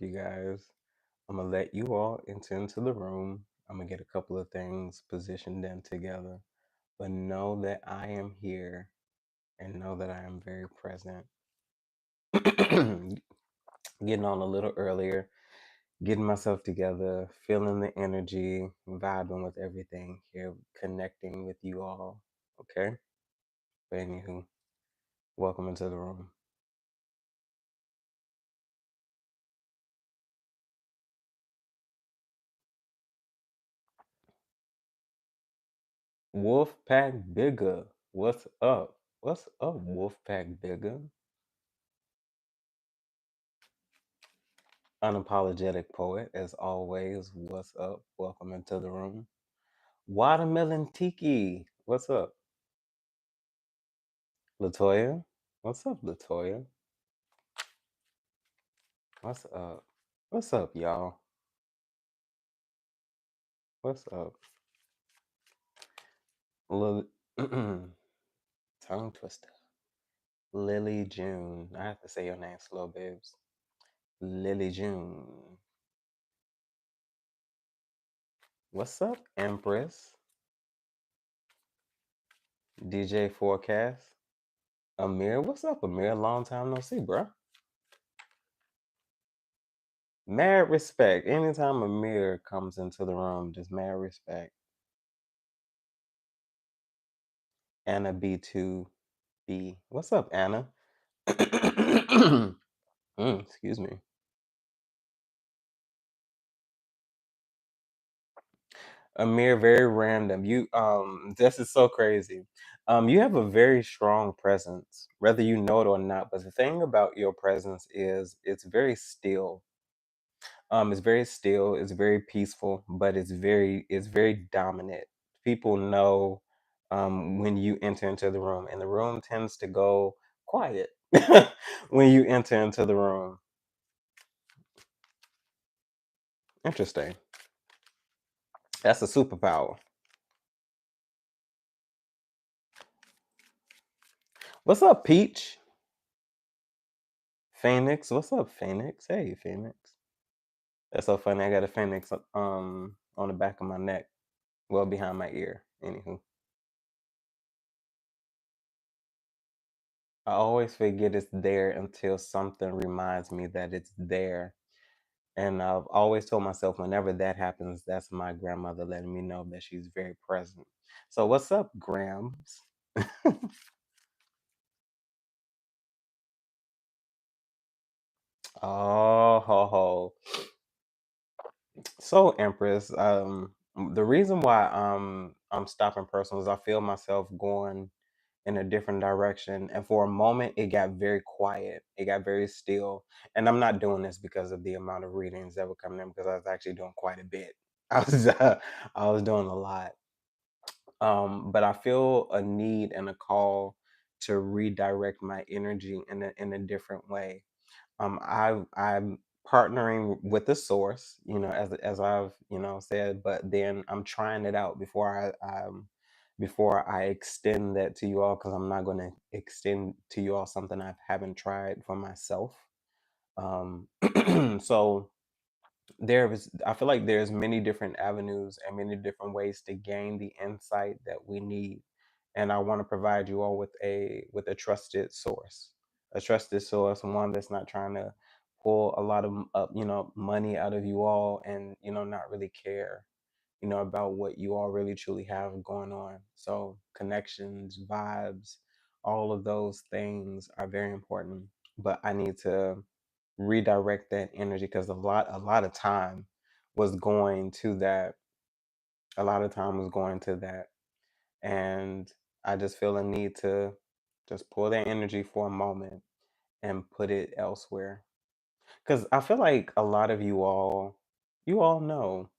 you guys. I'm gonna let you all into the room. I'm gonna get a couple of things positioned in together, but know that I am here and know that I am very present. Getting on a little earlier, getting myself together, feeling the energy, vibing with everything here, connecting with you all. Okay? But anywho, welcome into the room. Wolfpack Bigger. What's up? What's up, Wolfpack Bigger? Unapologetic poet, as always. What's up? Welcome into the room. Watermelon Tiki. What's up? Latoya. What's up, Latoya? What's up? What's up, y'all? What's up? Lil- Tongue twister. Lily June. I have to say your name slow, babes. Lily June. What's up, Empress? DJ Forecast. Amir. What's up, Amir? Long time no see, bruh. Mad respect. Anytime Amir comes into the room, just mad respect. Anna B2B. What's up, Anna? Excuse me. Amir, very random. This is so crazy. You have a very strong presence, whether you know it or not. But the thing about your presence is it's very still. It's very still, it's very peaceful, but it's very dominant. People know when you enter into the room, and the room tends to go quiet when you enter into the room. Interesting. That's a superpower. What's up, Peach? Phoenix. What's up, Phoenix? Hey, Phoenix. That's so funny. I got a phoenix on the back of my neck, well behind my ear. Anywho, I always forget it's there until something reminds me that it's there. And I've always told myself whenever that happens, that's my grandmother letting me know that she's very present. So what's up, Grams? Oh, ho, ho. So Empress, the reason why I'm stopping personal is I feel myself going in a different direction, and for a moment it got very quiet, it got very still. And I'm not doing this because of the amount of readings that were coming in, because I was actually doing quite a bit. I was doing a lot. But I feel a need and a call to redirect my energy in a different way. I'm partnering with the source, as I've said, but then I'm trying it out before I extend that to you all, because I'm not going to extend to you all something I haven't tried for myself. Um, so I feel like there's many different avenues and many different ways to gain the insight that we need, and I want to provide you all with a trusted source, one that's not trying to pull a lot of money out of you all, and not really care about what you all really truly have going on. So connections, vibes, all of those things are very important, but I need to redirect that energy, because a lot of time was going to that. A lot of time was going to that, and I just feel a need to just pull that energy for a moment and put it elsewhere, because I feel like a lot of you all know.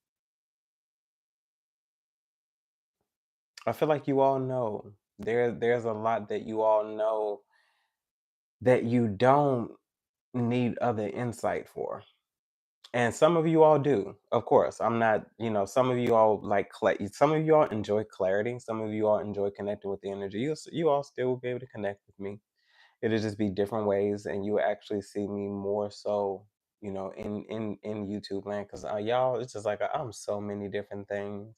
I feel like you all know. There's a lot that you all know that you don't need other insight for. And some of you all do. Of course, I'm not, some of you all like some of you all enjoy clarity, some of you all enjoy connecting with the energy. You all still will be able to connect with me. It'll just be different ways, and you will actually see me more so, in YouTube land, because y'all, it's just like I'm so many different things.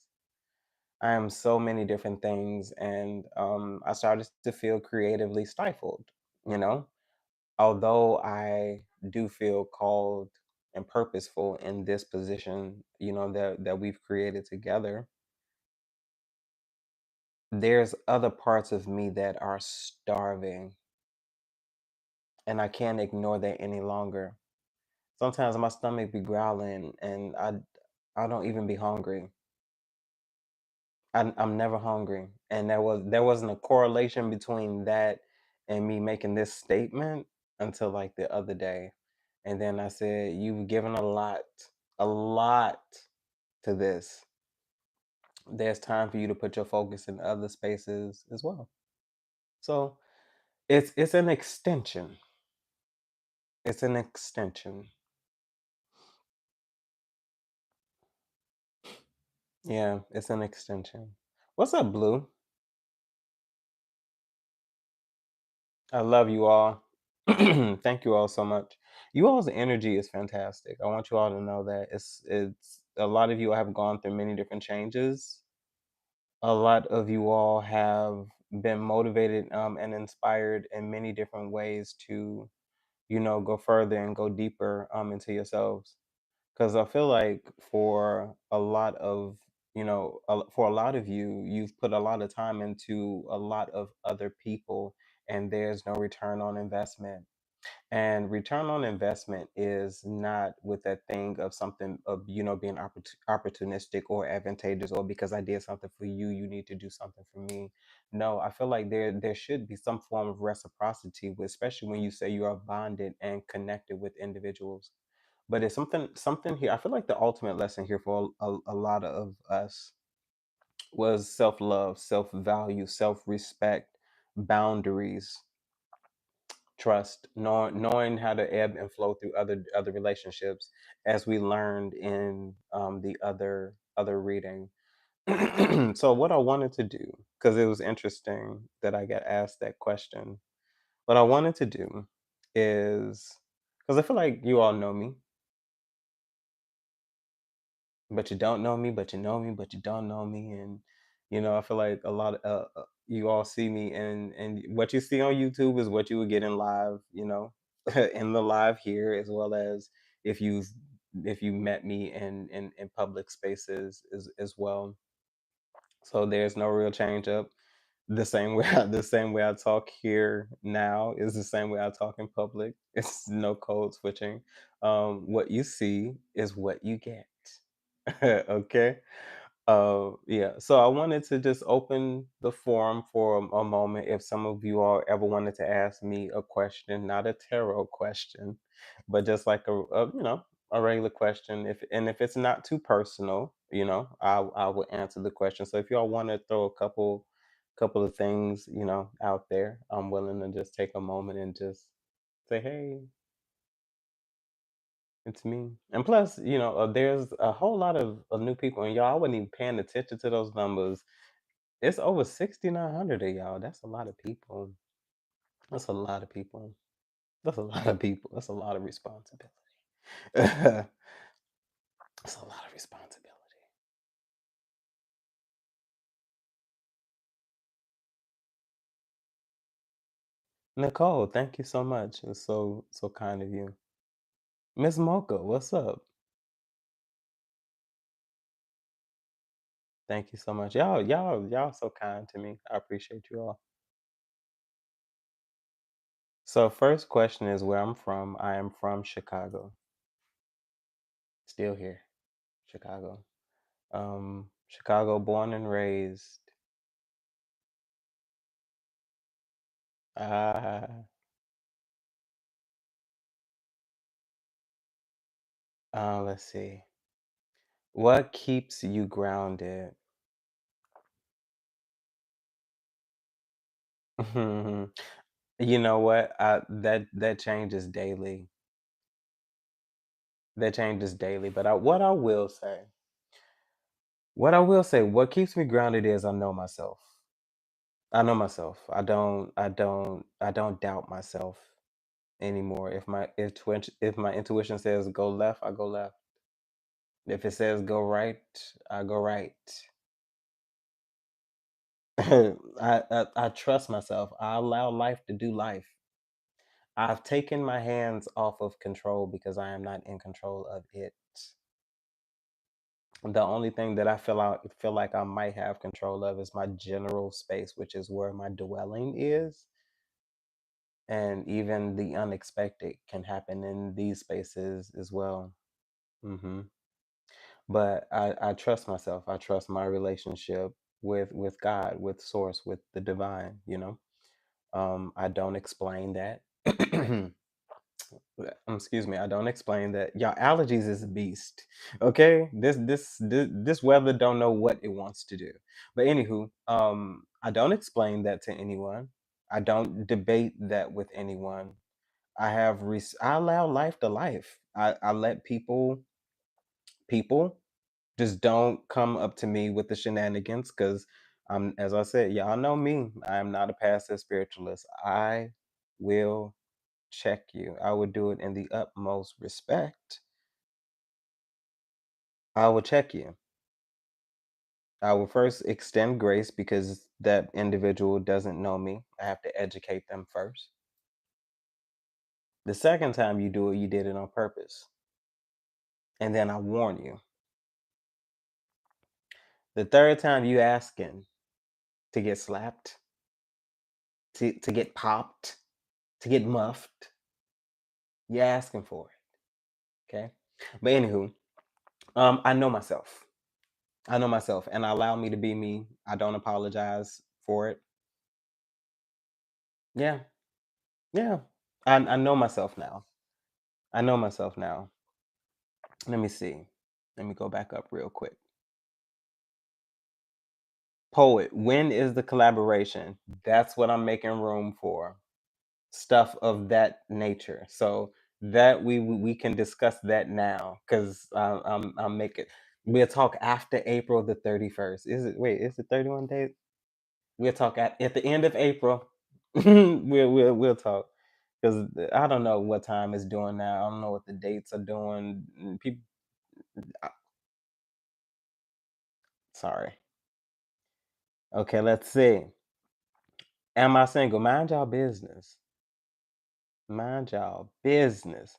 I am so many different things, and I started to feel creatively stifled. You know, although I do feel called and purposeful in this position, that we've created together, there's other parts of me that are starving, and I can't ignore that any longer. Sometimes my stomach be growling, and I don't even be hungry. I'm never hungry, and there wasn't a correlation between that and me making this statement until like the other day, and then I said, "You've given a lot to this. There's time for you to put your focus in other spaces as well." So it's an extension. It's an extension. Yeah, it's an extension. What's up, Blue? I love you all. Thank you all so much. You all's energy is fantastic. I want you all to know that it's a lot of you have gone through many different changes. A lot of you all have been motivated and inspired in many different ways to, go further and go deeper into yourselves. Because I feel like for a lot of for a lot of you, you've put a lot of time into a lot of other people, and there's no return on investment. And return on investment is not with that thing of something of being opportunistic or advantageous, or because I did something for you, you need to do something for me. No, I feel like there should be some form of reciprocity, especially when you say you are bonded and connected with individuals. But it's something here. I feel like the ultimate lesson here for a lot of us was self-love, self-value, self-respect, boundaries, trust, knowing how to ebb and flow through other relationships, as we learned in the other reading. So what I wanted to do, because it was interesting that I got asked that question, what I wanted to do is, because I feel like you all know me, but you don't know me, but you know me, but you don't know me, and I feel like a lot of you all see me, and what you see on YouTube is what you would get in live, in the live here, as well as if you've if you met me in public spaces as well. So there's no real change up. The same way the same way I talk here now is the same way I talk in public. It's no code switching. What you see is what you get. Okay. Yeah. So I wanted to just open the forum for a moment. If some of you all ever wanted to ask me a question, not a tarot question, but just like a regular question. If it's not too personal, I will answer the question. So if y'all want to throw a couple of things, out there, I'm willing to just take a moment and just say, hey, it's me. And plus, there's a whole lot of new people, and y'all, I wasn't even paying attention to those numbers. It's over 6,900 of y'all. That's a lot of people. That's a lot of people. That's a lot of people. That's a lot of responsibility. That's a lot of responsibility. Nicole, thank you so much. It's so kind of you. Miss Mocha, what's up? Thank you so much. Y'all so kind to me. I appreciate you all. So first question is where I'm from. I am from Chicago. Still here. Chicago. Chicago born and raised. Ah, let's see. What keeps you grounded? You know what? That changes daily. That changes daily. But what keeps me grounded is I know myself. I know myself. I don't doubt myself. anymore. If my intuition says go left, I go left. If it says go right, I go right. I trust myself. I allow life to do life. I've taken my hands off of control because I am not in control of it. The only thing that I feel like I might have control of is my general space, which is where my dwelling is. And even the unexpected can happen in these spaces as well. hmm But I trust myself. I trust my relationship with God, with Source, with the divine. I don't explain that. Excuse me, I don't explain that. Y'all, allergies is a beast. Okay, this weather don't know what it wants to do. But anywho, I don't explain that to anyone. I don't debate that with anyone. I allow life to life. I let people just don't come up to me with the shenanigans because I'm, as I said, y'all know me. I am not a passive spiritualist. I will check you. I would do it in the utmost respect. I will check you. I will first extend grace because that individual doesn't know me. I have to educate them first. The second time you do it, you did it on purpose. And then I warn you. The third time you asking to get slapped, to get popped, to get muffed, you're asking for it. Okay. But anywho, I know myself. I know myself and I allow me to be me. I don't apologize for it. Yeah. Yeah. I know myself now. I know myself now. Let me see. Let me go back up real quick. Poet, when is the collaboration? That's what I'm making room for. Stuff of that nature. So that we can discuss that now because I'm making. We'll talk after April the 31st. Is it? Wait, is it 31 days? We'll talk at the end of April. We'll talk because I don't know what time it's doing now. I don't know what the dates are doing. People, sorry. Okay, let's see. Am I single? Mind y'all business. Mind y'all business.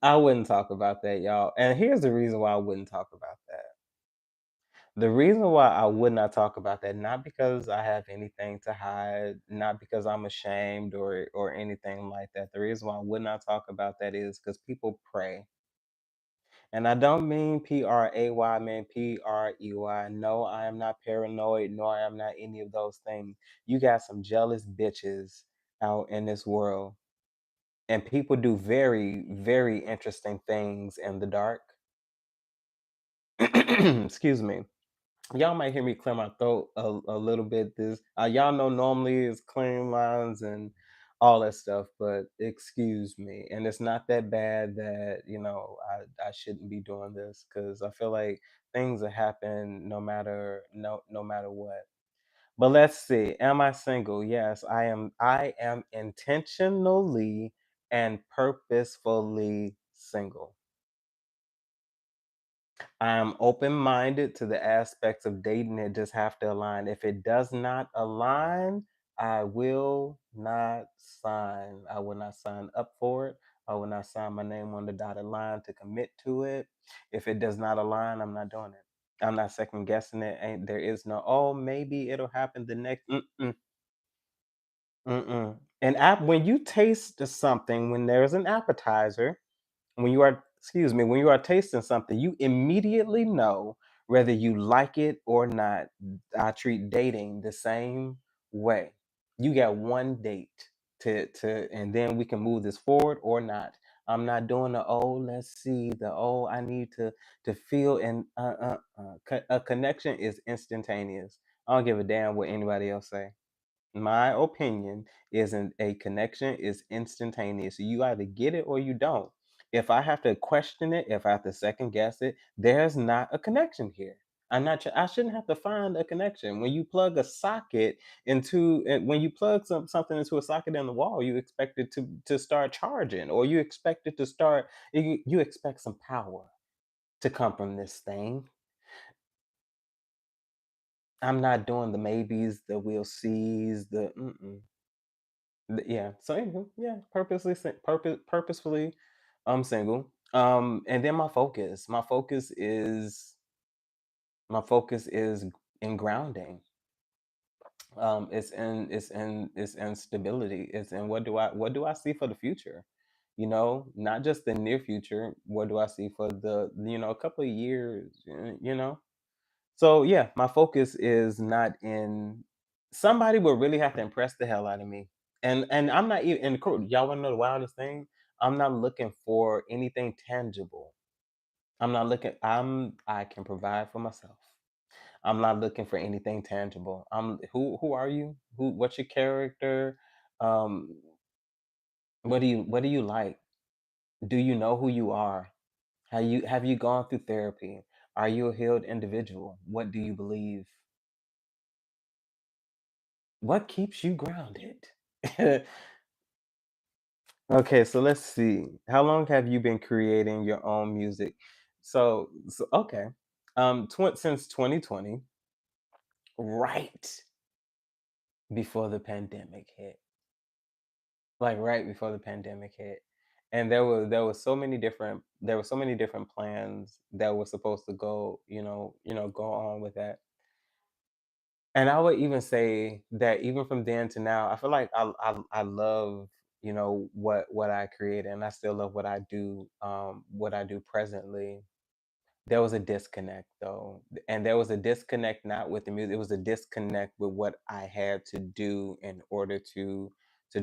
I wouldn't talk about that, y'all. And here's the reason why I wouldn't talk about that. The reason why I would not talk about that, not because I have anything to hide, not because I'm ashamed or anything like that. The reason why I would not talk about that is because people pray. And I don't mean PRAY, I mean PREY. No, I am not paranoid, nor I am not any of those things. You got some jealous bitches out in this world. And people do very, very interesting things in the dark. Excuse me. Y'all might hear me clear my throat a little bit. This y'all know normally it's clearing lines and all that stuff, but excuse me. And it's not that bad that I shouldn't be doing this because I feel like things that happen no matter what. But let's see. Am I single? Yes, I am. I am intentionally and purposefully single. I'm open minded to the aspects of dating. It just have to align. If it does not align, I will not sign. I will not sign up for it. I will not sign my name on the dotted line to commit to it. If it does not align, I'm not doing it. I'm not second guessing it. Ain't there is no, oh, maybe it'll happen the next. Mm-mm, mm-mm. And when you taste something, when there's an appetizer, when you are excuse me when you are tasting something, you immediately know whether you like it or not. I treat dating the same way. You got one date to and then we can move this forward or not. I'm not doing the, oh, let's see, the, oh, I need to feel. And a connection is instantaneous. I don't give a damn what anybody else say. My opinion isn't, a connection is instantaneous. You either get it or you don't. If I have to question it, if I have to second guess it, there's not a connection here. I shouldn't have to find a connection. When you plug a socket into when you plug something into a socket in the wall, you expect it to start charging, or you expect it to start. You expect some power to come from this thing. I'm not doing the maybes, the we'll sees, the mm-mm. Yeah. So anywho, yeah, purposefully, I'm single. And then my focus is in grounding. It's in stability. It's in what do I see for the future? Not just the near future. What do I see for the a couple of years? So yeah, my focus is not in. Somebody will really have to impress the hell out of me, and I'm not even. And y'all want to know the wildest thing? I'm not looking for anything tangible. I'm not looking. I can provide for myself. I'm not looking for anything tangible. Who are you? What's your character? Um, what do you like? Do you know who you are? Have you gone through therapy? Are you a healed individual? What do you believe? What keeps you grounded? Okay, so let's see. How long have you been creating your own music? So okay. Since 2020, right before the pandemic hit. Like right before the pandemic hit. And there were so many different plans that were supposed to go on with that. And I would even say that even from then to now, I feel like I love what I create, and I still love what I do presently. There was a disconnect though, and there was a disconnect not with the music. It was a disconnect with what I had to do in order to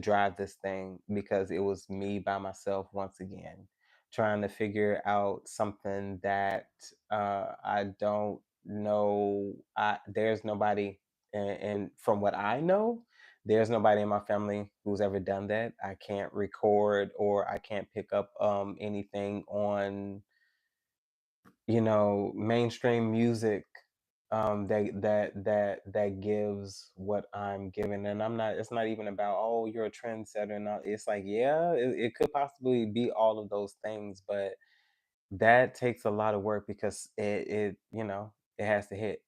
drive this thing, because it was me by myself once again, trying to figure out something that I don't know. There's nobody, and from what I know, there's nobody in my family who's ever done that. I can't record, or I can't pick up anything on mainstream music, that gives what I'm giving. And it's not even about, oh, you're a trendsetter. Not It's like, yeah, it could possibly be all of those things, but that takes a lot of work, because it has to hit.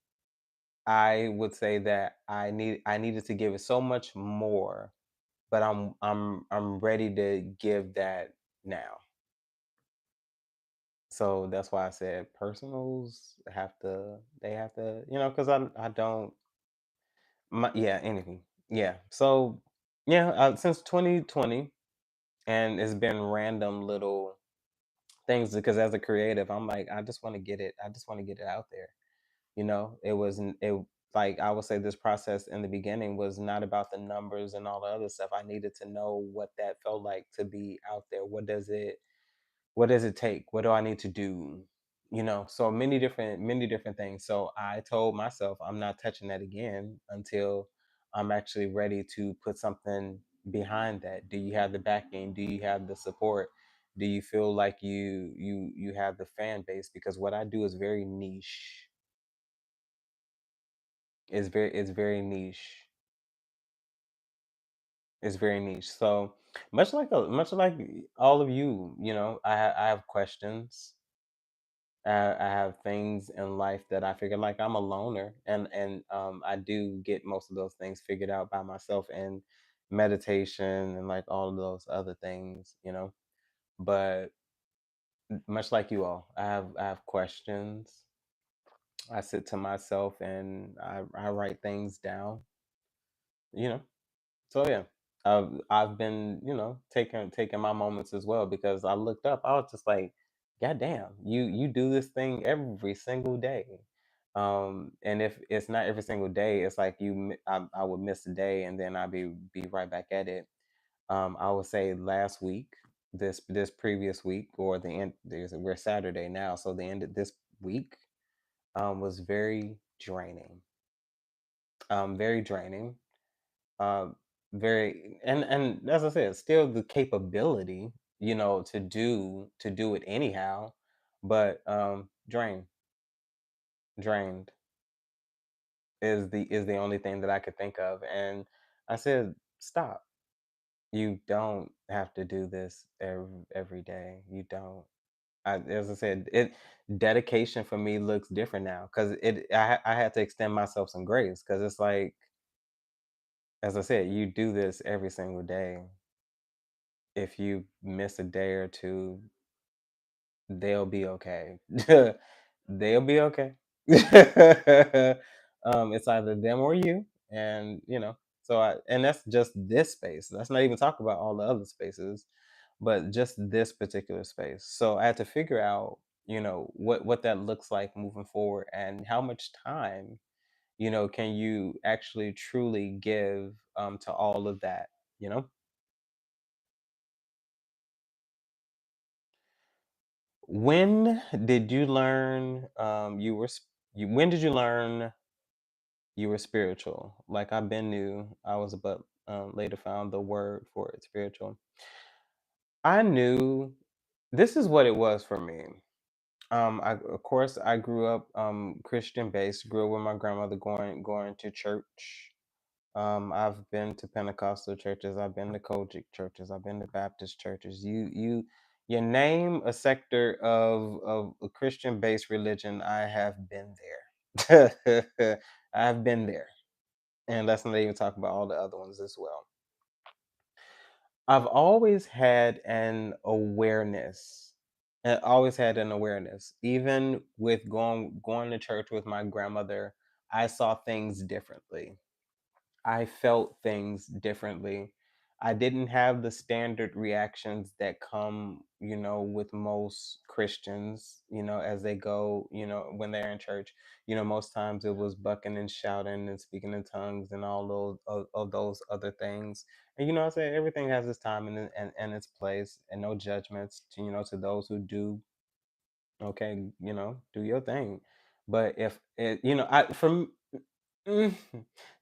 I would say that I needed to give it so much more, but I'm ready to give that now. So that's why I said personals they have to, because I don't, yeah, anything. Yeah. So yeah, since 2020, and it's been random little things, because as a creative, I'm like, I just want to get it. I just want to get it out there. It wasn't it like I would say this process in the beginning was not about the numbers and all the other stuff. I needed to know what that felt like to be out there. What does it take? What do I need to do? So many different things. So I told myself I'm not touching that again until I'm actually ready to put something behind that. Do you have the backing? Do you have the support? Do you feel like you have the fan base? Because what I do is very niche. It's very niche. It's very niche. So much like all of you, I have questions. I have things in life that I figure, like, I'm a loner, and I do get most of those things figured out by myself, and meditation and like all of those other things. But much like you all, I have questions. I sit to myself and I write things down. You know, So yeah, I've been taking my moments as well, because I looked up. I was just like, God damn, you do this thing every single day. And if it's not every single day, it's like I would miss a day, and then I'd be right back at it. I would say last week, this previous week, or the end. We're Saturday now, so the end of this week was very draining. Very draining. um Very, and as I said, still the capability, to do it anyhow, but drain. drained is the only thing that I could think of. And I said, stop. You don't have to do this every day. You don't. As I said, it dedication for me looks different now because I had to extend myself some grace because it's like, as I said, you do this every single day. If you miss a day or two, they'll be okay. They'll be okay. It's either them or you, and and that's just this space. Let's not even talk about all the other spaces, but just this particular space. So I had to figure out, what that looks like moving forward, and how much time, can you actually truly give to all of that, you know? When did you learn when did you learn you were spiritual? Like I've been new, I was but later found the word for it, spiritual. I knew this is what it was for me. Of course I grew up Christian based, grew up with my grandmother going to church. I've been to Pentecostal churches, I've been to Kojic churches, I've been to Baptist churches. You name a sector of a Christian based religion, I have been there. I've been there. And let's not even talk about all the other ones as well. I've always had an awareness. I always had an awareness. Even with going to church with my grandmother, I saw things differently. I felt things differently. I didn't have the standard reactions that come, with most Christians, as they go, when they're in church. Most times it was bucking and shouting and speaking in tongues and all of those other things. And I say everything has its time and its place, and no judgments to to those who do. Okay, do your thing. But if it, I from Mm,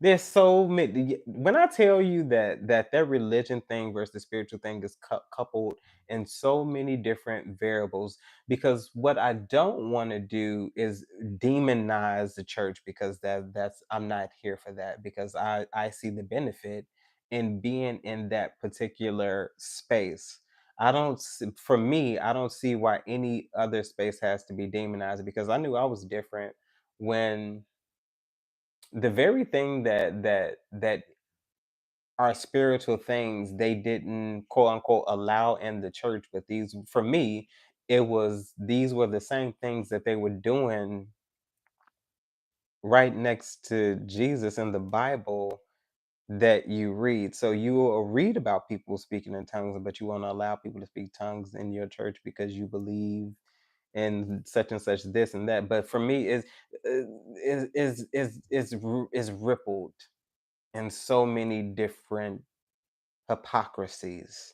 there's so many. When I tell you that religion thing versus the spiritual thing is coupled in so many different variables, because what I don't want to do is demonize the church, because that's I'm not here for that, because I see the benefit in being in that particular space. For me, I don't see why any other space has to be demonized, because I knew I was different when the very thing that are spiritual things they didn't quote unquote allow in the church, but these for me, these were the same things that they were doing right next to Jesus in the Bible that you read. So you will read about people speaking in tongues, but you won't allow people to speak tongues in your church because you believe in such and such, this and that. But for me, is rippled in so many different hypocrisies.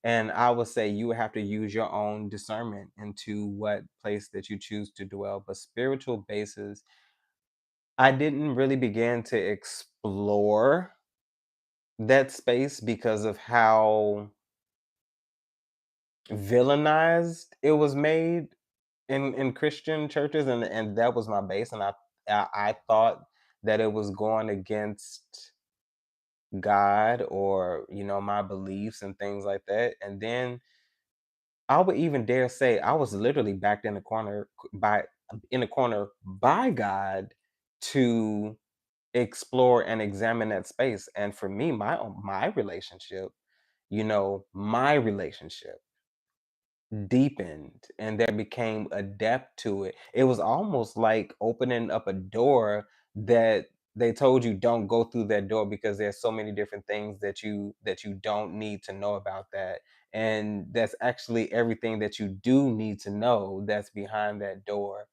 And I would say you would have to use your own discernment into what place that you choose to dwell. But spiritual bases, I didn't really begin to explore that space because of how villainized it was made in Christian churches, and that was my base, and I thought that it was going against God, or my beliefs and things like that. And then I would even dare say I was literally backed in the corner by God to explore and examine that space. And for me, my relationship deepened, and there became a depth to it. It was almost like opening up a door that they told you don't go through that door, because there's so many different things that you don't need to know about that. And that's actually everything that you do need to know that's behind that door.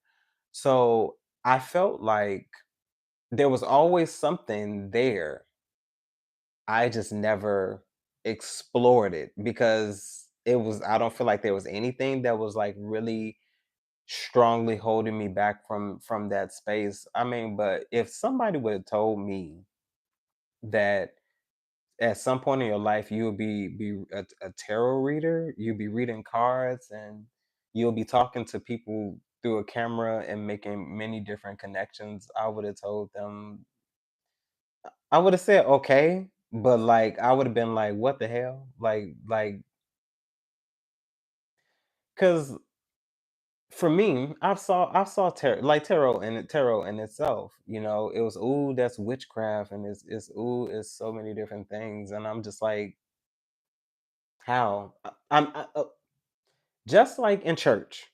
So I felt like there was always something there. I just never explored it because I don't feel like there was anything that was like really strongly holding me back from that space. I mean, but if somebody would have told me that at some point in your life you will be a tarot reader, you'll be reading cards, and you'll be talking to people through a camera and making many different connections, I would have told them, I would have said okay, but like I would have been like, what the hell? Because for me, I saw tarot in itself. It was, ooh, that's witchcraft, and it's ooh, it's so many different things, and I'm just like, how? Just like in church,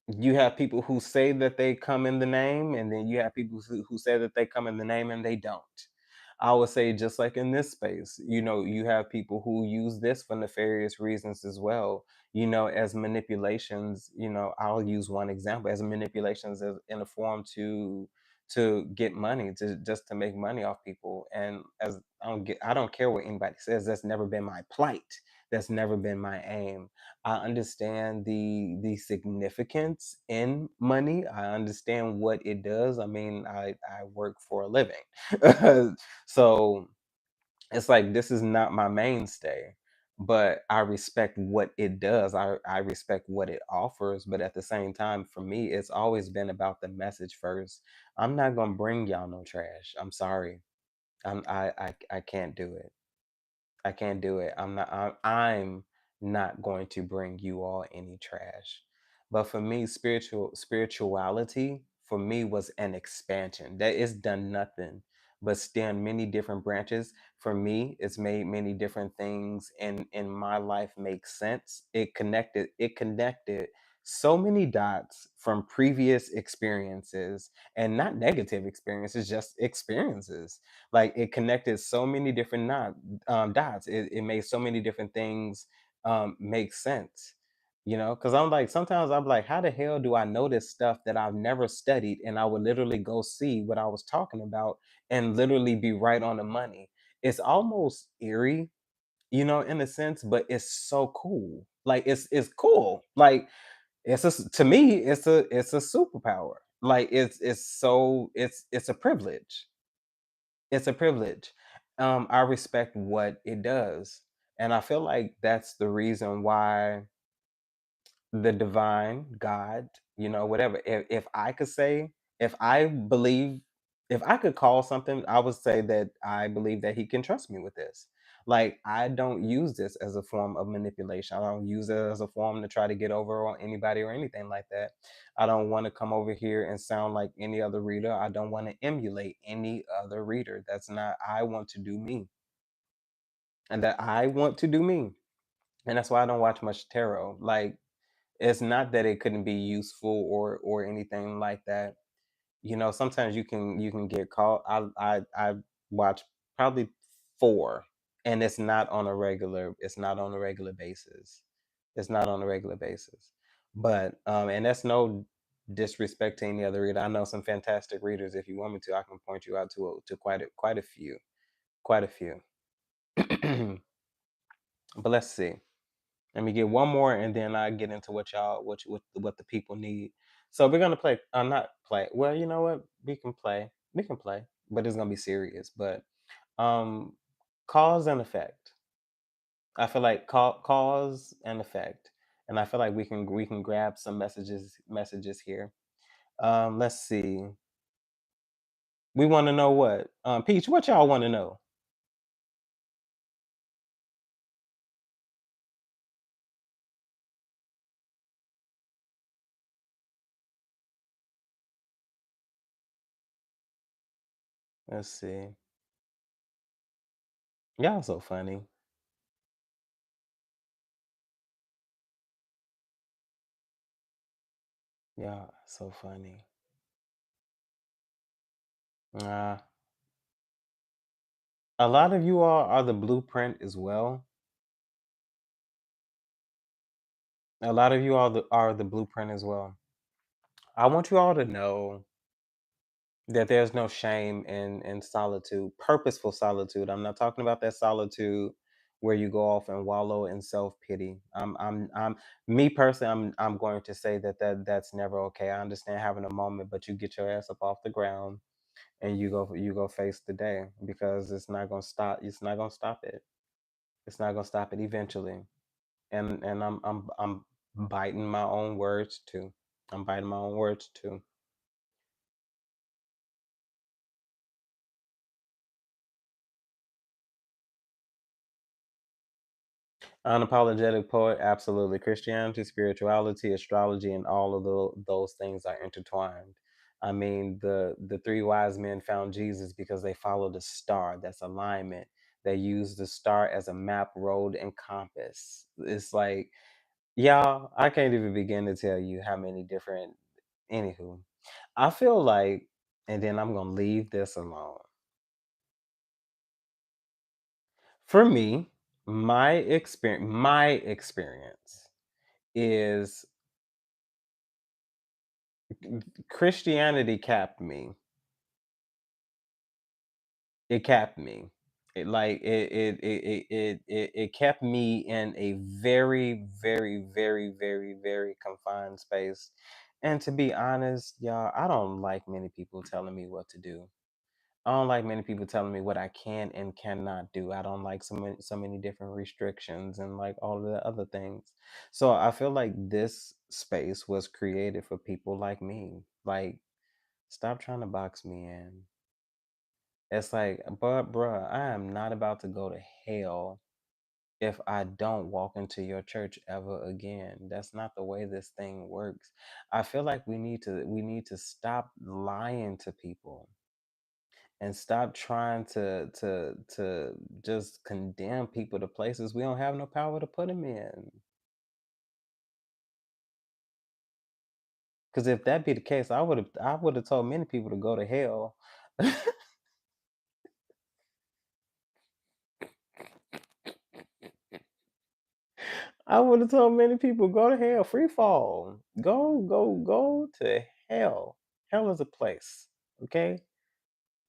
you have people who say that they come in the name, and then you have people who say that they come in the name and they don't. I would say, just like in this space, you have people who use this for nefarious reasons as well, as manipulations. I'll use one example as manipulations, as in a form to get money, to just to make money off people. And as I don't care what anybody says, that's never been my plight. That's never been my aim. I understand the significance in money. I understand what it does. I mean, I work for a living. So it's like, this is not my mainstay, but I respect what it does. I respect what it offers, but at the same time, for me, it's always been about the message first. I'm not gonna bring y'all no trash. I'm sorry. I can't do it. I can't do it. I'm not going to bring you all any trash. But for me, spirituality for me was an expansion. That it's done nothing but stem many different branches. For me, it's made many different things in my life make sense. It connected so many dots from previous experiences, and not negative experiences, just experiences. Like, it connected so many different dots. It made so many different things make sense. Because I'm like, sometimes I'm like, how the hell do I know this stuff that I've never studied? And I would literally go see what I was talking about and literally be right on the money. It's almost eerie, in a sense, but it's so cool. Like, it's cool. Like, to me, it's a superpower. Like, it's a privilege. It's a privilege. I respect what it does. And I feel like that's the reason why the divine, God, whatever. If I could say, if I believe, if I could call something, I would say that I believe that he can trust me with this. Like, I don't use this as a form of manipulation. I don't use it as a form to try to get over on anybody or anything like that. I don't want to come over here and sound like any other reader. I don't want to emulate any other reader. That's not, I want to do me. And that I want to do me. And that's why I don't watch much tarot. Like, it's not that it couldn't be useful or anything like that. Sometimes you can get caught. I watch probably four, and it's not on a regular basis. It's not on a regular basis. But and that's no disrespect to any other reader. I know some fantastic readers. If you want me to, I can point you out to quite a few. Quite a few. But let's see. Let me get one more, and then I get into what the people need. So we're gonna play. Not play. Well, you know what? We can play. We can play, but it's gonna be serious. But um, cause and effect. I feel like cause and effect, and I feel like we can grab some messages here. Let's see. We want to know what, Peach. What y'all want to know? Let's see. Y'all so funny. Y'all so funny. Uh, a lot of you all are the blueprint as well. A lot of you all are the blueprint as well. I want you all to know that there's no shame in solitude, purposeful solitude. I'm not talking about that solitude where you go off and wallow in self pity. I'm me personally. I'm going to say that's never okay. I understand having a moment, but you get your ass up off the ground and you go face the day, because it's not gonna stop. It's not gonna stop it. It's not gonna stop it eventually. And I'm biting my own words too. I'm biting my own words too. Unapologetic poet, absolutely. Christianity, spirituality, astrology, and all of those things are intertwined. I mean, the three wise men found Jesus because they followed a star. That's alignment. They used the star as a map, road, and compass. It's like, y'all, I can't even begin to tell you how many different. Anywho, I feel like, and then I'm gonna leave this alone. For me, my experience is Christianity capped me. It capped me. It kept me in a very, very, very, very, very confined space. And to be honest, y'all, I don't like many people telling me what to do. I don't like many people telling me what I can and cannot do. I don't like so many different restrictions and like all of the other things. So I feel like this space was created for people like me. Like, stop trying to box me in. It's like, but bruh, I am not about to go to hell if I don't walk into your church ever again. That's not the way this thing works. I feel like we need to stop lying to people and stop trying to just condemn people to places we don't have no power to put them in. Because if that be the case, I would have told many people to go to hell. I would have told many people go to hell, free fall, go to hell. Hell is a place. Okay,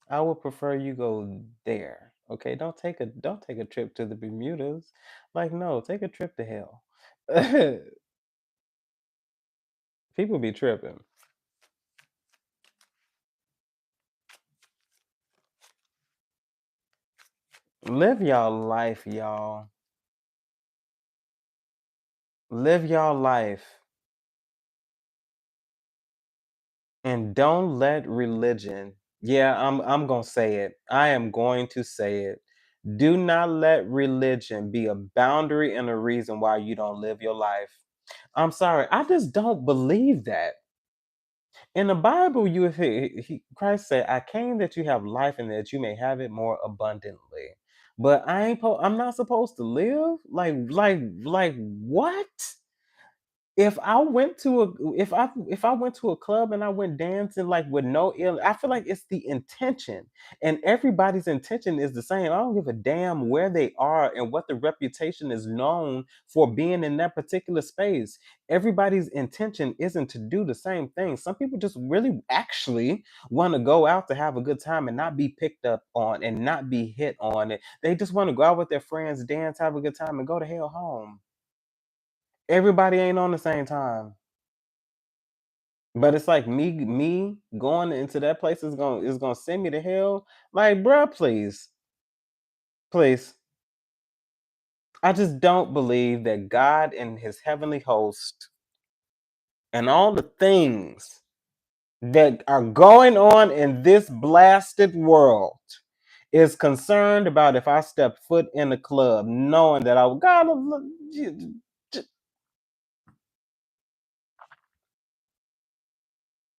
I would prefer you go there. Okay, don't take a trip to the Bermudas. Like, no, take a trip to hell. People be tripping. Live y'all life, y'all. Live y'all life. And don't let religion, yeah, I'm going to say it. I am going to say it. Do not let religion be a boundary and a reason why you don't live your life. I'm sorry. I just don't believe that. In the Bible, Christ said, "I came that you have life and that you may have it more abundantly." But I'm not supposed to live like what? If I went to a club and I went dancing like with no ill, I feel like it's the intention, and everybody's intention is the same. I don't give a damn where they are and what the reputation is known for being in that particular space. Everybody's intention isn't to do the same thing. Some people just really actually want to go out to have a good time and not be picked up on and not be hit on it. They just want to go out with their friends, dance, have a good time, and go to hell home. Everybody ain't on the same time. But it's like me going into that place is gonna send me to hell. Like, bruh, please, please. I just don't believe that God and His heavenly host and all the things that are going on in this blasted world is concerned about if I step foot in the club, knowing that I God,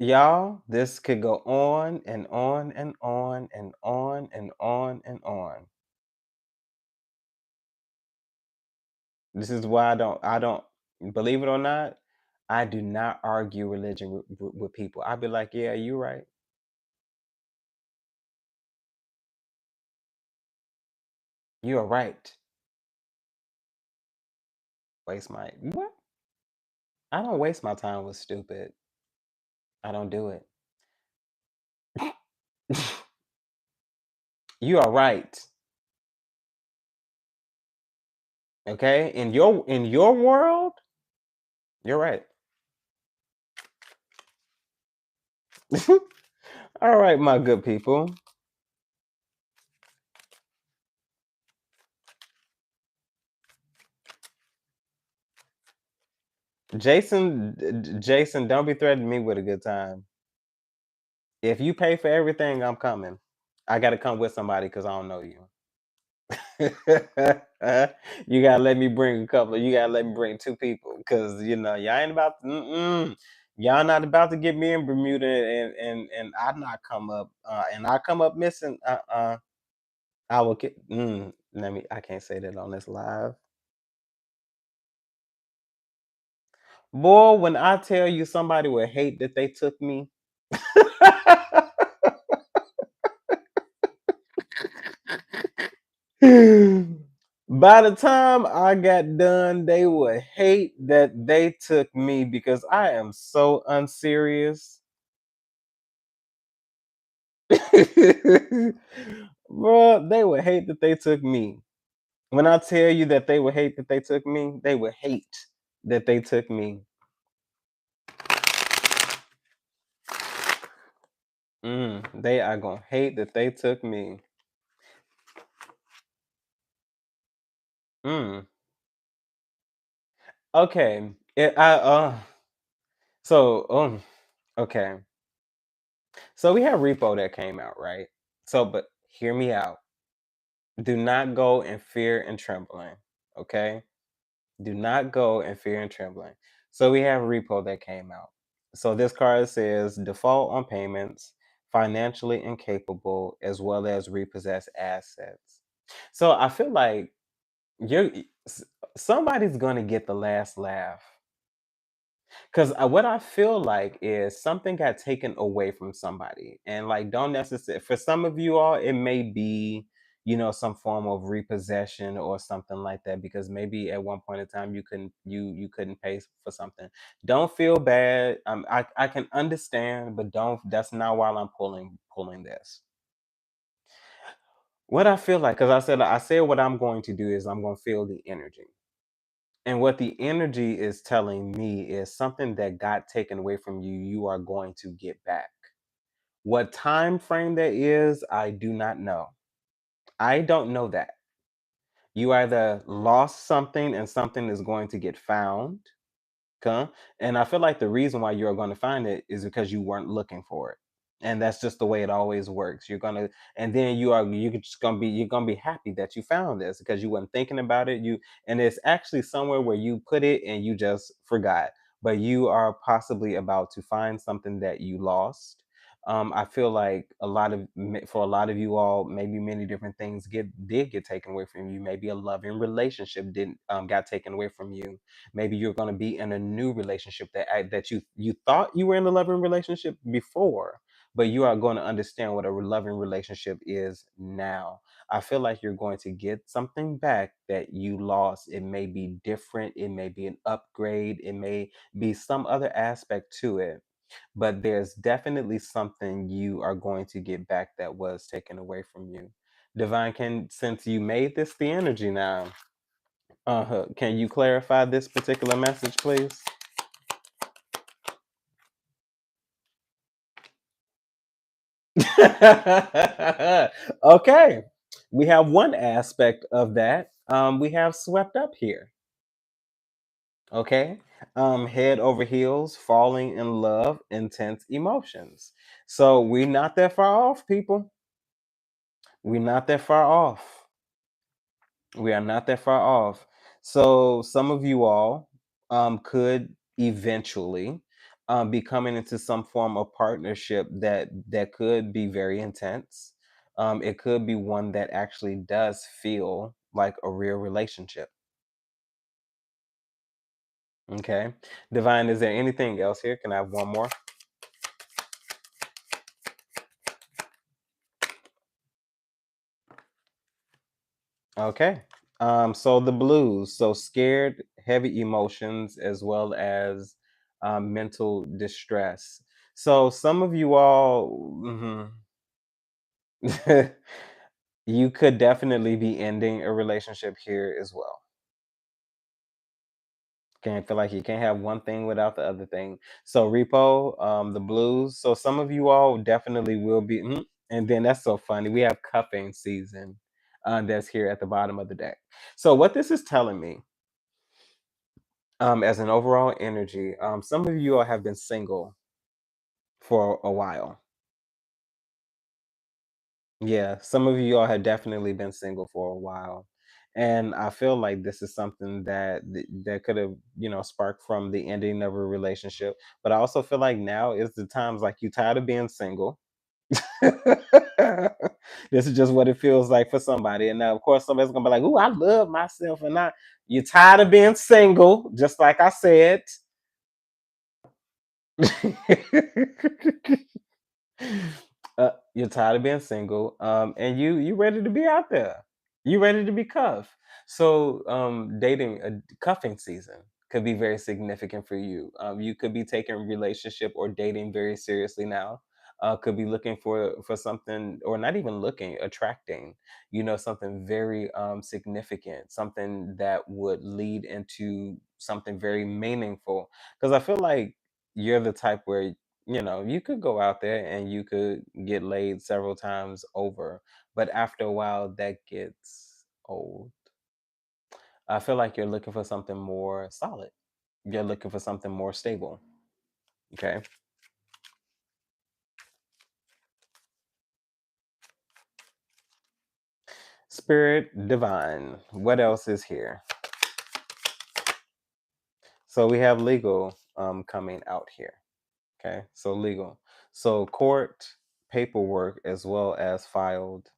y'all. This could go on and on and on and on and on and on. This is why I don't believe it or not, I do not argue religion with people. I'd be like, yeah, you're right. You are right. Waste my what? I don't waste my time with stupid. I don't do it. You are right. Okay? In your world, you're right. All right, my good people. Jason, don't be threatening me with a good time. If you pay for everything, I'm coming. I gotta come with somebody because I don't know you. You gotta let me bring a couple. You gotta let me bring two people because y'all ain't about. Y'all not about to get me in Bermuda and I not come up and I come up missing. I will. Let me. I can't say that on this live. Boy, when I tell you somebody would hate that they took me. By the time I got done, they would hate that they took me because I am so unserious. Bro, they would hate that they took me. When I tell you that they would hate that they took me, they would hate that they took me. They are gonna hate that they took me. Mm. Okay. So okay. So we have Repo that came out, right? So but hear me out. Do not go in fear and trembling. Okay? Do not go in fear and trembling. So we have Repo that came out. So this card says default on payments, financially incapable, as well as repossess assets. So I feel like you're somebody's gonna get the last laugh. Because what I feel like is something got taken away from somebody, and like don't necessarily for some of you all, it may be some form of repossession or something like that. Because maybe at one point in time you couldn't pay for something. Don't feel bad. I can understand, but don't. That's not why I'm pulling this. What I feel like, because I said what I'm going to do is I'm going to feel the energy. And what the energy is telling me is something that got taken away from you, you are going to get back. What time frame that is, I do not know. I don't know that. You either lost something and something is going to get found, okay? And I feel like the reason why you're going to find it is because you weren't looking for it. And that's just the way it always works. And then you're gonna be happy that you found this because you weren't thinking about it. And it's actually somewhere where you put it and you just forgot. But you are possibly about to find something that you lost. I feel like for a lot of you all, maybe many different things did get taken away from you. Maybe a loving relationship didn't got taken away from you. Maybe you're going to be in a new relationship that you thought you were in a loving relationship before, but you are going to understand what a loving relationship is now. I feel like you're going to get something back that you lost. It may be different, it may be an upgrade, it may be some other aspect to it, but there's definitely something you are going to get back that was taken away from you. Divine, can since you made this the energy now, can you clarify this particular message, please? Okay. We have one aspect of that. We have swept up here. Okay. Head over heels, falling in love, intense emotions. So we're not that far off, people. We're not that far off. We are not that far off. So some of you all could eventually be coming into some form of partnership that could be very intense. It could be one that actually does feel like a real relationship. Okay, Divine, is there anything else here? Can I have one more? Okay. So the blues, so scared, heavy emotions, as well as mental distress. So some of you all, you could definitely be ending a relationship here as well. Can't feel like you can't have one thing without the other thing. So repo, the blues. So some of you all definitely will be, and then that's so funny. We have cuffing season that's here at the bottom of the deck. So what this is telling me As an overall energy, some of you all have been single for a while. Yeah, some of you all have definitely been single for a while. And I feel like this is something that could have, sparked from the ending of a relationship. But I also feel like now is the times like you tired of being single. This is just what it feels like for somebody. And now, of course, somebody's gonna be like, "Ooh, I love myself," and I, you're tired of being single, just like I said. You're tired of being single, and you ready to be out there. You ready to be cuffed. So, dating, cuffing season could be very significant for you. You could be taking relationship or dating very seriously now. Could be looking for something, or not even looking, attracting. Something very significant, something that would lead into something very meaningful. Because I feel like you're the type where you could go out there and you could get laid several times over, but after a while that gets old. I feel like you're looking for something more solid. You're looking for something more stable. Okay. Spirit divine. What else is here? So we have legal coming out here. Okay. So legal. So court paperwork as well as filed.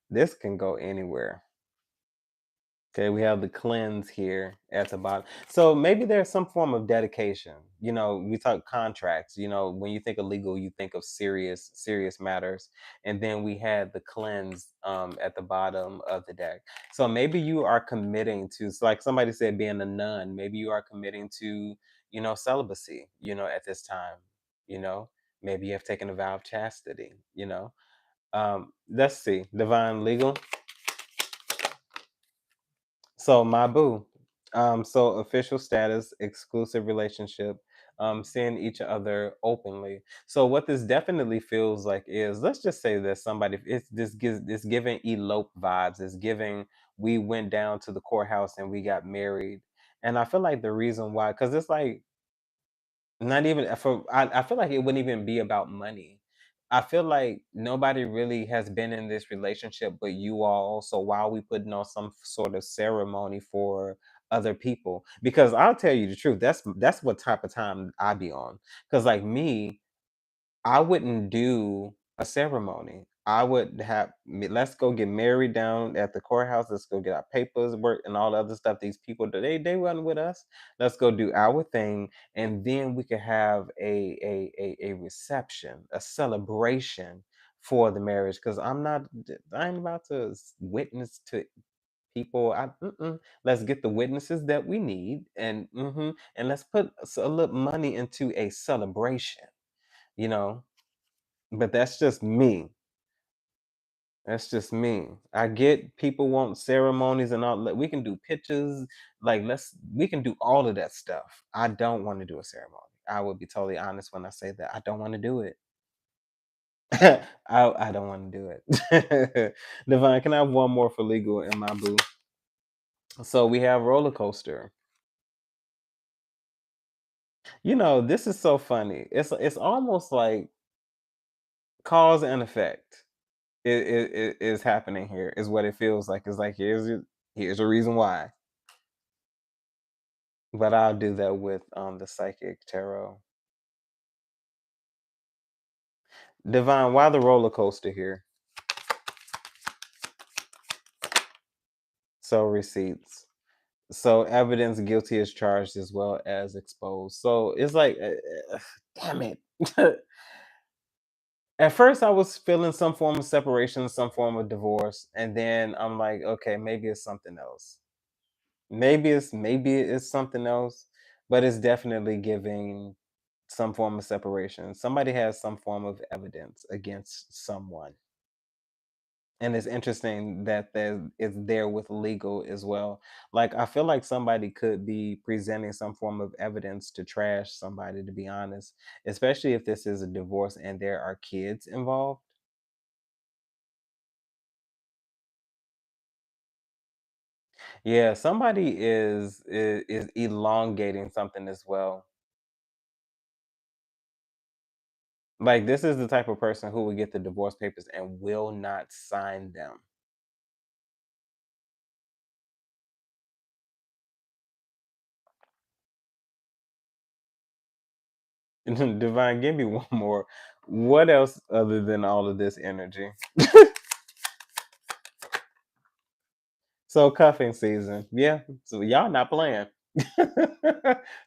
This can go anywhere. Okay, we have the cleanse here at the bottom. So maybe there's some form of dedication. We talk contracts. When you think of legal, you think of serious, serious matters. And then we had the cleanse at the bottom of the deck. So maybe you are committing to, so like somebody said, being a nun. Maybe you are committing to, celibacy. At this time. You know, maybe you have taken a vow of chastity. Let's see, divine legal. So my boo. So official status, exclusive relationship, seeing each other openly. So what this definitely feels like is, let's just say that somebody, it's giving elope vibes. It's giving, we went down to the courthouse and we got married. And I feel like the reason why, because it's like, not even for, I feel like it wouldn't even be about money. I feel like nobody really has been in this relationship but you all. So why are we putting on some sort of ceremony for other people? Because I'll tell you the truth, that's what type of time I be on. Because like me, I wouldn't do a ceremony. I would have let's go get married down at the courthouse. Let's go get our papers work and all the other stuff. These people they run with us. Let's go do our thing, and then we could have a reception, a celebration for the marriage. Because I ain't about to witness to people. Let's get the witnesses that we need, and let's put a little money into a celebration. You know, but that's just me. That's just me. I get people want ceremonies and all that. We can do pictures. Like we can do all of that stuff. I don't want to do a ceremony. I would be totally honest when I say that. I don't want to do it. I don't want to do it. Divine, can I have one more for legal in my boo? So we have roller coaster. This is so funny. It's almost like cause and effect. It is happening here. Is what it feels like. It's like here's a reason why. But I'll do that with the psychic tarot. Divine, why the roller coaster here? So receipts. So evidence guilty is charged as well as exposed. So it's like, damn it. At first, I was feeling some form of separation, some form of divorce, and then I'm like, okay, maybe it's something else. Maybe it's something else, but it's definitely giving some form of separation. Somebody has some form of evidence against someone. And it's interesting that it's there with legal as well. Like I feel like somebody could be presenting some form of evidence to trash somebody, to be honest, especially if this is a divorce and there are kids involved. Yeah, somebody is elongating something as well. Like, this is the type of person who will get the divorce papers and will not sign them. Divine, give me one more. What else other than all of this energy? So cuffing season. Yeah. So y'all not playing.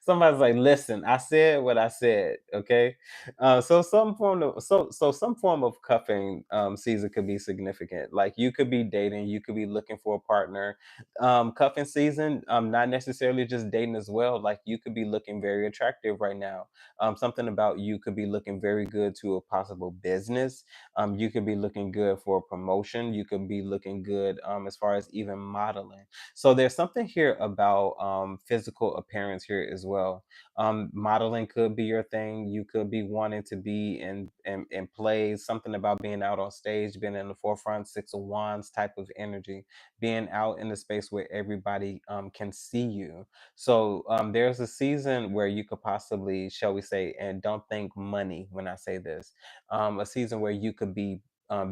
Somebody's like, listen, I said what I said. Okay. So some form of cuffing season could be significant. Like you could be dating, you could be looking for a partner. Cuffing season, not necessarily just dating as well. Like you could be looking very attractive right now. Something about you could be looking very good to a possible business. You could be looking good for a promotion. You could be looking good as far as even modeling. So there's something here about physical appearance here as well. Modeling could be your thing. You could be wanting to be in plays. Something about being out on stage, being in the forefront, Six of Wands type of energy, being out in the space where everybody can see you. So there's a season where you could possibly, shall we say, and don't think money when I say this, a season where you could be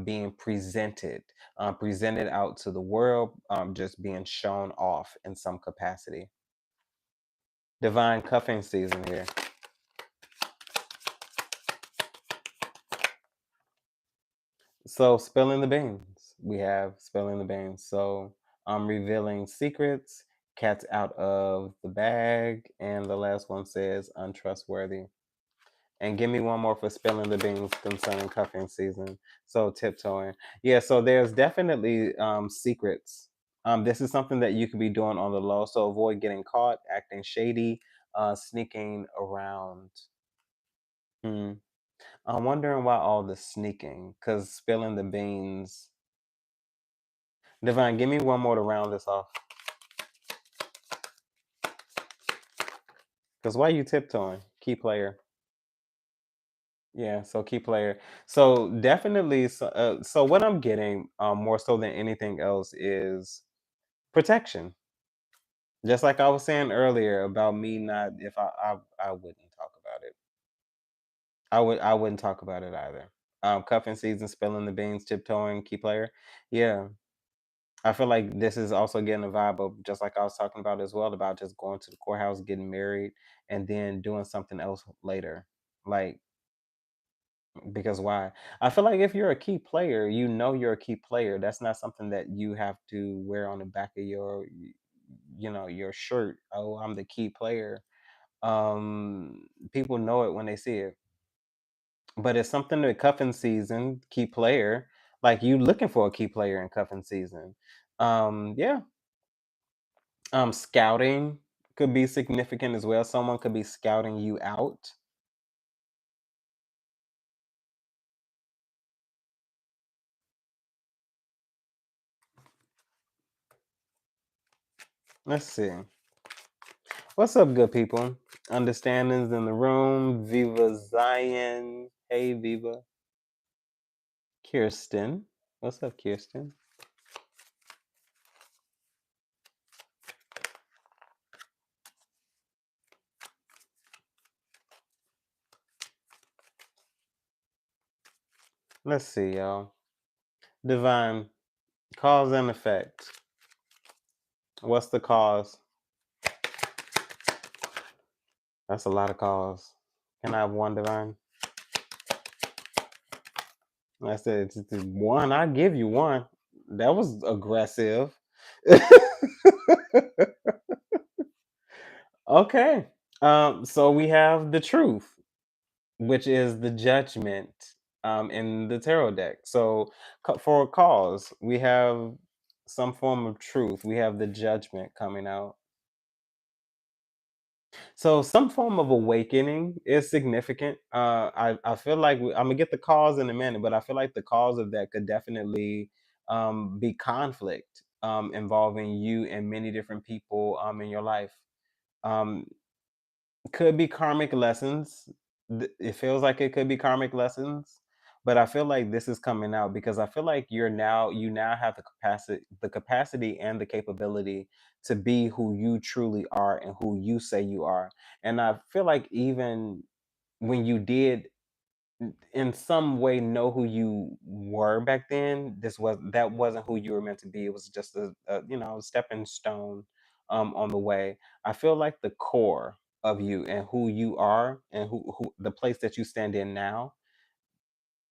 being presented out to the world, just being shown off in some capacity. Divine cuffing season here. So spilling the beans. We have spilling the beans. So I'm revealing secrets, cats out of the bag, and the last one says untrustworthy. And give me one more for spilling the beans concerning cuffing season. So tiptoeing. Yeah, so there's definitely secrets. This is something that you could be doing on the low. So avoid getting caught, acting shady, sneaking around. Hmm. I'm wondering why all the sneaking, because spilling the beans. Divine, give me one more to round this off. Because why you tiptoeing? Key player. Yeah, so key player. So definitely, so what I'm getting more so than anything else is protection. Just like I was saying earlier about me not, if I wouldn't talk about it. I wouldn't talk about it either. Cuffing season, spilling the beans, tiptoeing, key player. Yeah, I feel like this is also getting a vibe of just like I was talking about as well, about just going to the courthouse, getting married, and then doing something else later. Like, because why? I feel like if you're a key player, you know you're a key player. That's not something that you have to wear on the back of your, your shirt. Oh, I'm the key player. People know it when they see it. But it's something that cuffing season, key player, like you looking for a key player in cuffing season. Yeah. Scouting could be significant as well. Someone could be scouting you out. Let's see. What's up, good people? Understandings in the room. Viva Zion. Hey, Viva. Kirsten. What's up, Kirsten? Let's see, y'all. Divine. Cause and effect. What's the cause? That's a lot of cause. Can I have one, Divine? I said, it's one. I give you one. That was aggressive. Okay. So we have the truth, which is the judgment in the tarot deck. So for a cause, we have some form of truth. We have the judgment coming out. So some form of awakening is significant. I feel like I'm gonna get the cause in a minute, but I feel like the cause of that could definitely be conflict involving you and many different people in your life. Um, could be karmic lessons. It feels like it could be karmic lessons, But I feel like this is coming out because I feel like you now have the capacity and the capability to be who you truly are and who you say you are. And I feel like even when you did in some way know who you were back then, that wasn't who you were meant to be. It was just a stepping stone on the way. I feel like the core of you and who you are and who the place that you stand in now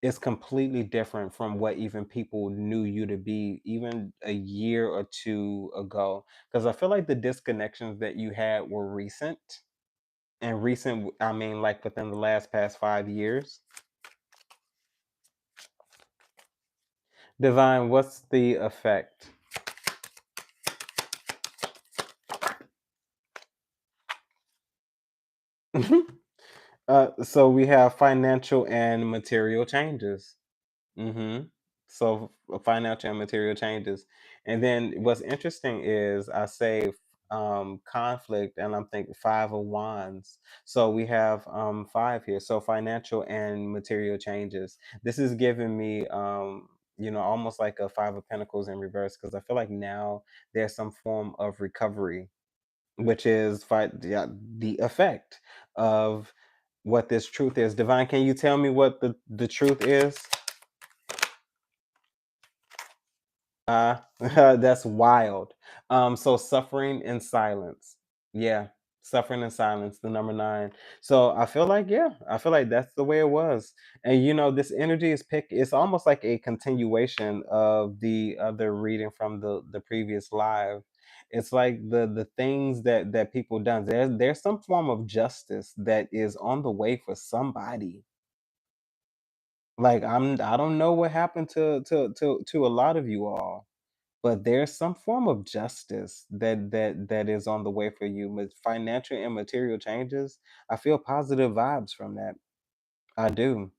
is completely different from what even people knew you to be even a year or two ago. Because I feel like the disconnections that you had were recent. And recent, I mean, like within the last past 5 years. Divine, what's the effect? So we have financial and material changes. Mm-hmm. So financial and material changes. And then what's interesting is I say conflict and I'm thinking five of wands. So we have five here. So financial and material changes. This is giving me almost like a five of pentacles in reverse because I feel like now there's some form of recovery, which is yeah, the effect of what this truth is. Divine, can you tell me what the truth is? That's wild. So suffering in silence. Yeah, suffering in silence, the number nine. So I feel like, yeah, I feel like that's the way it was. And this energy is it's almost like a continuation of the other reading from the previous live. It's like the things that people done. There's some form of justice that is on the way for somebody. Like I don't know what happened to a lot of you all, but there's some form of justice that is on the way for you with financial and material changes. I feel positive vibes from that. I do.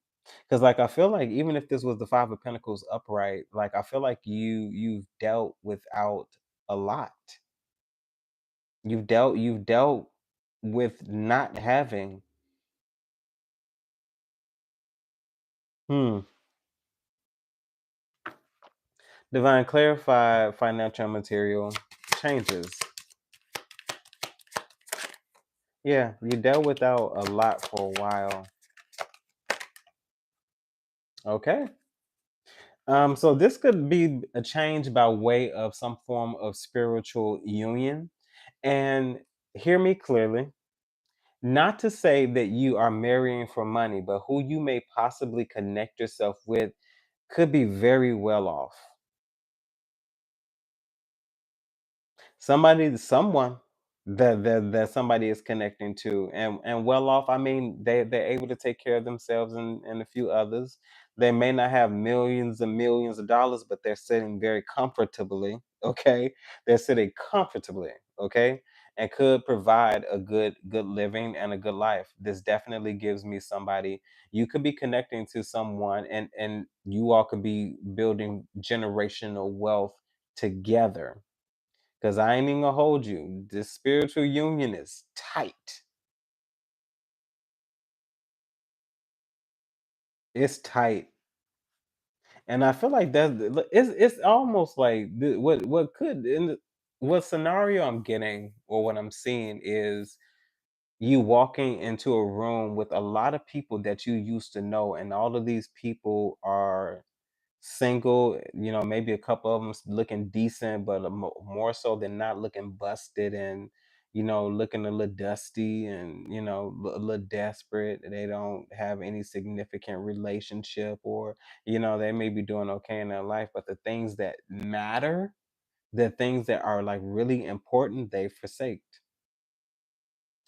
Because like I feel like even if this was the five of pentacles upright, like I feel like you've dealt without a lot. You've dealt with not having. Hmm. Divine, clarify financial and material changes. Yeah, you dealt without a lot for a while. Okay. So this could be a change by way of some form of spiritual union. And hear me clearly, not to say that you are marrying for money, but who you may possibly connect yourself with could be very well off. Someone that somebody is connecting to, and well off, I mean they're able to take care of themselves and a few others. They may not have millions and millions of dollars, but they're sitting very comfortably. Okay, they're sitting comfortably. Okay, and could provide a good living and a good life. This definitely gives me somebody. You could be connecting to someone, and you all could be building generational wealth together. Because I ain't even gonna hold you. This spiritual union is tight. It's tight. And I feel like it's almost like what could what scenario I'm getting or what I'm seeing is you walking into a room with a lot of people that you used to know, and all of these people are single, maybe a couple of them looking decent, but more so than not looking busted and looking a little dusty and a little desperate. They don't have any significant relationship, or they may be doing okay in their life, but the things that matter, the things that are like really important, they forsake.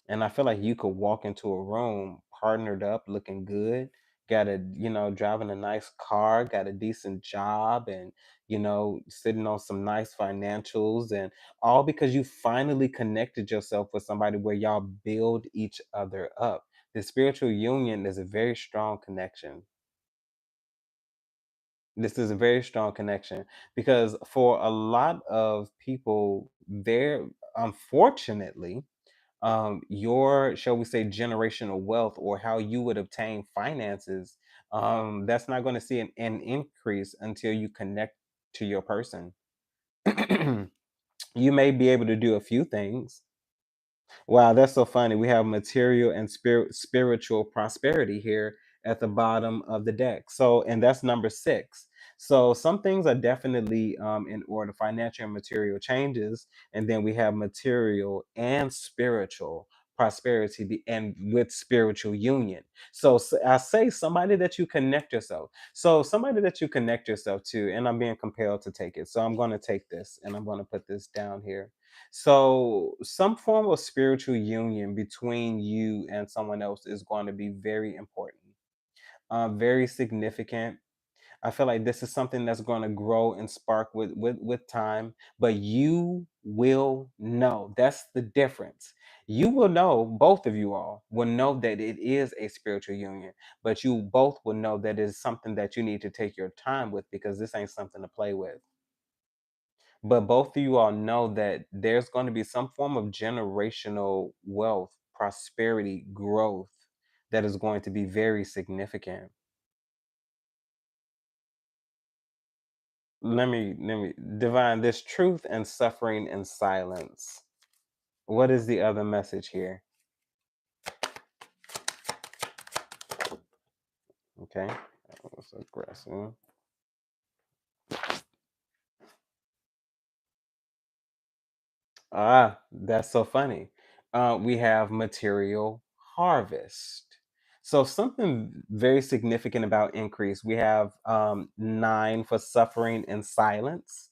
And I feel like you could walk into a room partnered up, looking good, got driving a nice car, got a decent job, and, sitting on some nice financials, and all because you finally connected yourself with somebody where y'all build each other up. The spiritual union is a very strong connection. This is a very strong connection because for a lot of people, there, unfortunately, your, shall we say, generational wealth or how you would obtain finances That's not going to see an increase until you connect to your person. You may be able to do a few things. Wow, that's so funny. We have material and spiritual prosperity here at the bottom of the deck. So, and that's number six. So, some things are definitely in order: financial and material changes, and then we have material and spiritual prosperity, and with spiritual union. So, I say somebody that you connect yourself. So, somebody that you connect yourself to, and I'm being compelled to take it. So, I'm going to take this and I'm going to put this down here. So, some form of spiritual union between you and someone else is going to be very important, very significant. I feel like this is something that's going to grow and spark with time, but you will know. That's the difference. You will know, both of you all will know that it is a spiritual union, but you both will know that it is something that you need to take your time with, because this ain't something to play with. But both of you all know that there's going to be some form of generational wealth, prosperity, growth that is going to be very significant. Let me divine this: truth and suffering and silence. What is the other message here? Okay. That was aggressive. Ah, that's so funny. We have material harvest. So something very significant about increase. We have nine for suffering and silence,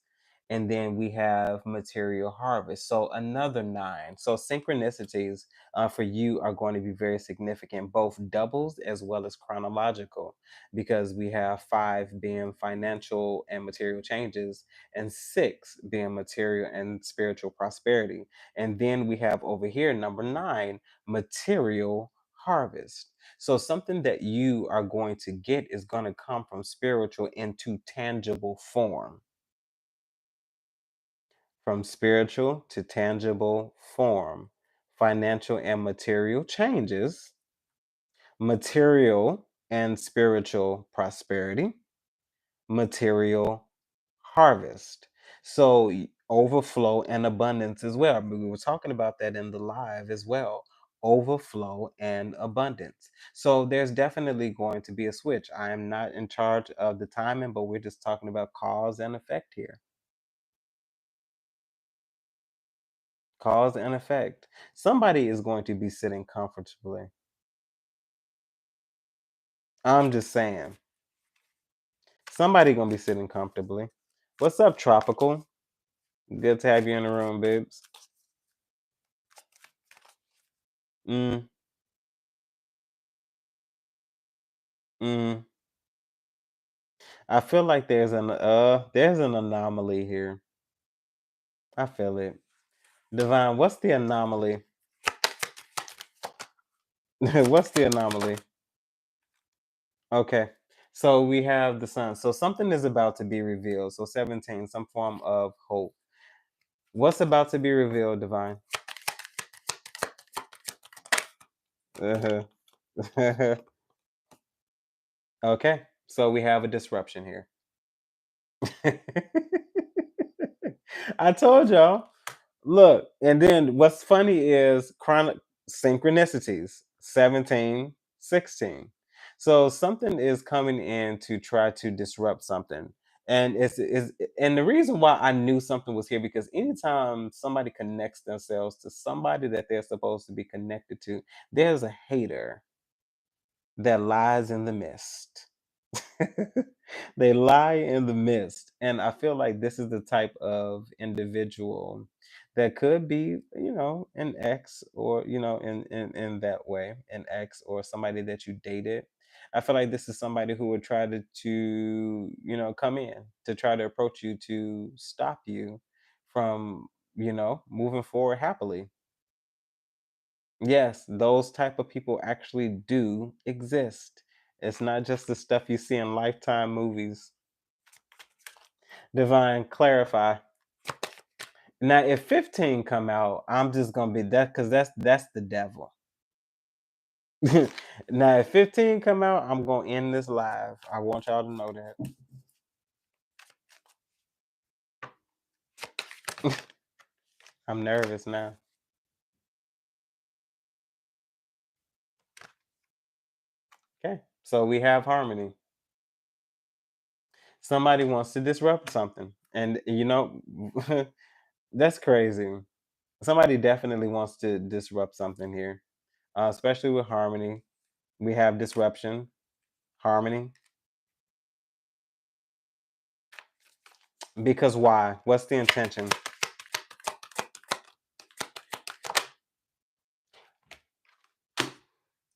and then we have material harvest. So another nine. So synchronicities for you are going to be very significant, both doubles as well as chronological, because we have five being financial and material changes, and six being material and spiritual prosperity. And then we have over here, number nine, material harvest. So something that you are going to get is going to come from spiritual into tangible form. From spiritual to tangible form. Financial and material changes, material and spiritual prosperity, material harvest. So overflow and abundance as well. I mean, we were talking about that in the live as well. Overflow and abundance. So there's definitely going to be a switch. I am not in charge of the timing, but we're just talking about cause and effect here. Cause and effect. Somebody is going to be sitting comfortably. I'm just saying. Somebody gonna be sitting comfortably. What's up, tropical? Good to have you in the room, babes. Mm, mm. I feel like there's an anomaly here. I feel it. Divine, what's the anomaly? What's the anomaly? Okay. So we have the sun. So something is about to be revealed. So 17, some form of hope. What's about to be revealed, Divine? Uh-huh. Okay. So we have a disruption here. I told y'all. Look, and then what's funny is chronic synchronicities 17, 16. So something is coming in to try to disrupt something. And and the reason why I knew something was here, because anytime somebody connects themselves to somebody that they're supposed to be connected to, there's a hater that lies in the mist. They lie in the mist. And I feel like this is the type of individual that could be, an ex, or, in that way, an ex or somebody that you dated. I feel like this is somebody who would try to come in to try to approach you to stop you from, moving forward happily. Yes, those type of people actually do exist. It's not just the stuff you see in Lifetime movies. Divine, clarify. Now, if 15 come out, I'm just gonna be that, because that's the devil. Now, if 15 come out, I'm gonna end this live. I want y'all to know that. I'm nervous now. Okay, so we have harmony. Somebody wants to disrupt something, and that's crazy. Somebody definitely wants to disrupt something here, especially with harmony. We have disruption, harmony. Because why? What's the intention?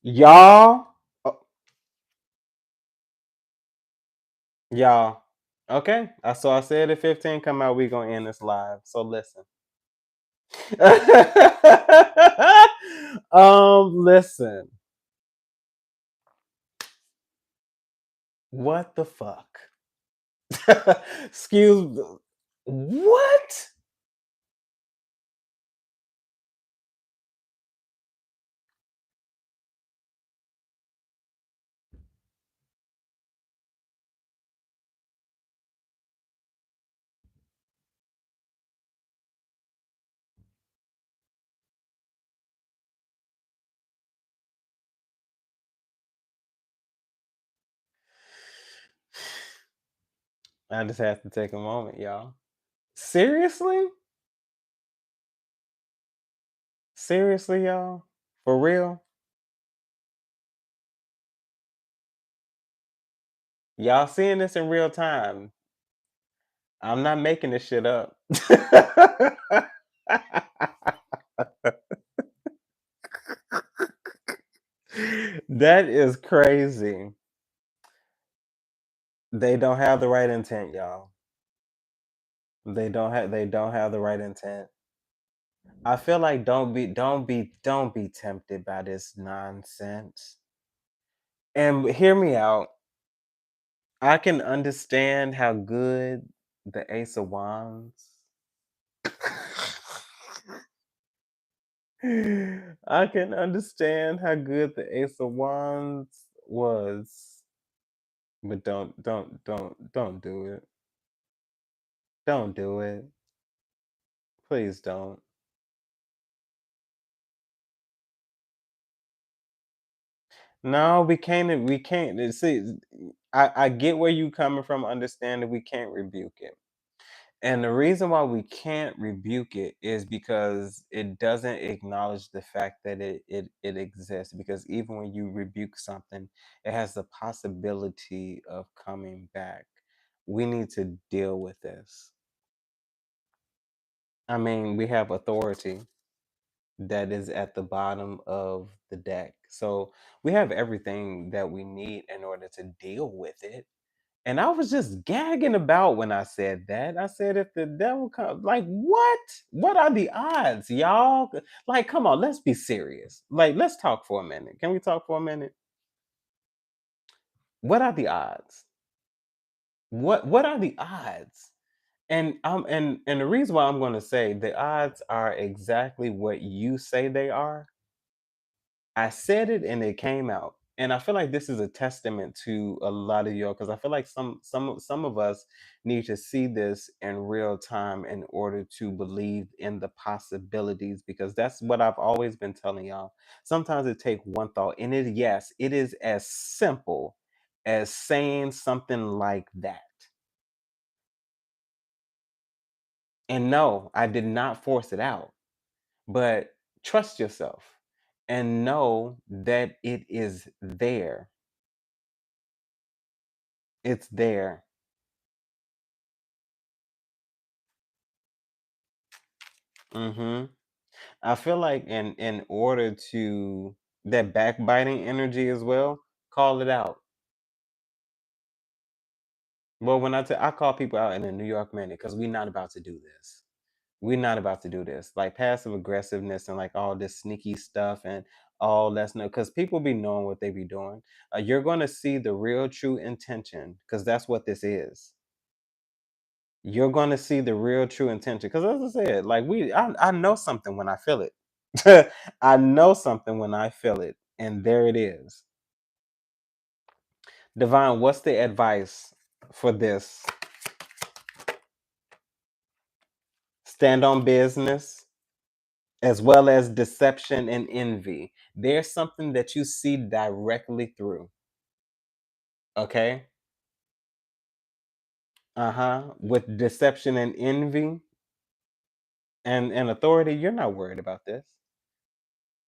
Y'all, oh, y'all. Okay, so I said if 15 come out, we gonna end this live. So listen. Listen. What the fuck? Excuse. What? I just have to take a moment, y'all. Seriously? Seriously, y'all? For real? Y'all seeing this in real time? I'm not making this shit up. That is crazy. They don't have the right intent, y'all. They don't have the right intent. I feel like don't be tempted by this nonsense. And hear me out. I can understand how good the Ace of Wands. I can understand how good the Ace of Wands was, but don't do it. Don't do it. Please don't. No, we can't. We can't. See, I get where you coming from. Understand that we can't rebuke it. And the reason why we can't rebuke it is because it doesn't acknowledge the fact that it exists. Because even when you rebuke something, it has the possibility of coming back. We need to deal with this. I mean, we have authority that is at the bottom of the deck. So we have everything that we need in order to deal with it. And I was just gagging about when I said that. I said, if the devil comes, like, what? What are the odds, y'all? Like, come on, let's be serious. Like, let's talk for a minute. Can we talk for a minute? What are the odds? What are the odds? And the reason why I'm going to say the odds are exactly what you say they are. I said it and it came out. And I feel like this is a testament to a lot of y'all because I feel like some of us need to see this in real time in order to believe in the possibilities because that's what I've always been telling y'all. Sometimes it takes one thought and it is as simple as saying something like that. And no, I did not force it out, but trust yourself and know that it is there. It's there. Mhm. I feel like in order to that backbiting energy as well, call it out. Well, when I call people out in a New York minute because we're not about to do this. We're not about to do this. Like passive aggressiveness and like all this sneaky stuff and all that's no because people be knowing what they be doing. You're gonna see the real true intention because that's what this is. You're gonna see the real true intention. Because as I said, like I know something when I feel it. I know something when I feel it. And there it is. Divine, what's the advice for this? Stand on business, as well as deception and envy. There's something that you see directly through. Okay? Uh-huh. With deception and envy and authority, you're not worried about this.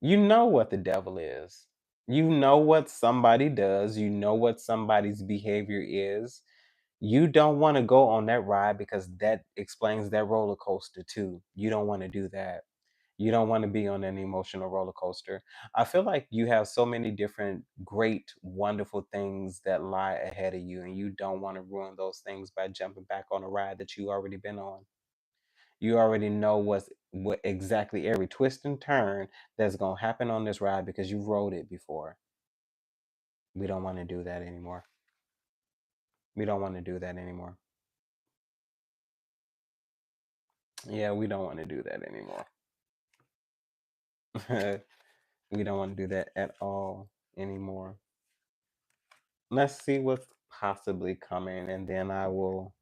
You know what the devil is. You know what somebody does. You know what somebody's behavior is. You don't want to go on that ride because that explains that roller coaster too. You don't want to do that. You don't want to be on an emotional roller coaster. I feel like you have so many different great, wonderful things that lie ahead of you, and you don't want to ruin those things by jumping back on a ride that you already been on. You already know what exactly every twist and turn that's gonna happen on this ride because you rode it before. We don't want to do that anymore. We don't want to do that anymore. Yeah, we don't want to do that anymore. We don't want to do that at all anymore. Let's see what's possibly coming, and then I will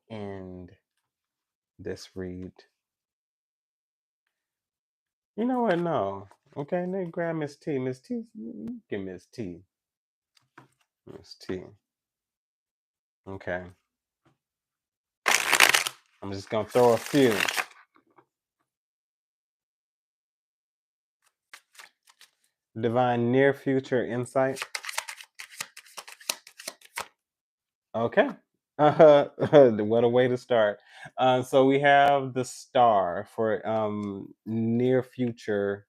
end this read. You know what? No. Okay, then grab Miss T. Miss T, give Miss T. Miss T. Okay. I'm just gonna throw a few. Divine near future insight. Okay. What a way to start. So we have the star for near future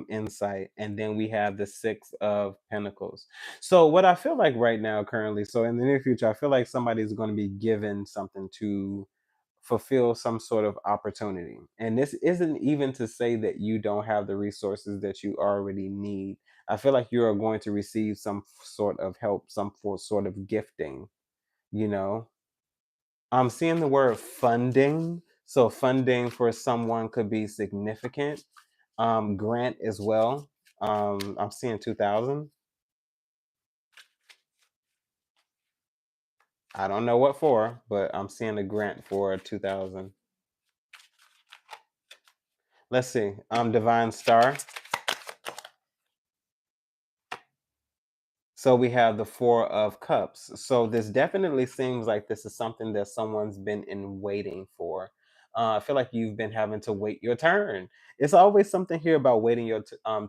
insight, and then we have the six of pentacles. So what I feel like right now, currently, so in the near future, I feel like somebody's going to be given something to fulfill some sort of opportunity. And this isn't even to say that you don't have the resources that you already need. I feel like you are going to receive some sort of help, sort of gifting, you know. I'm seeing the word funding. So funding for someone could be significant. Grant as well. I'm seeing 2000. I don't know what for, but I'm seeing a grant for 2000. Let's see. Divine Star. So we have the Four of Cups. So this definitely seems like this is something that someone's been in waiting for. I feel like you've been having to wait your turn. It's always something here about waiting your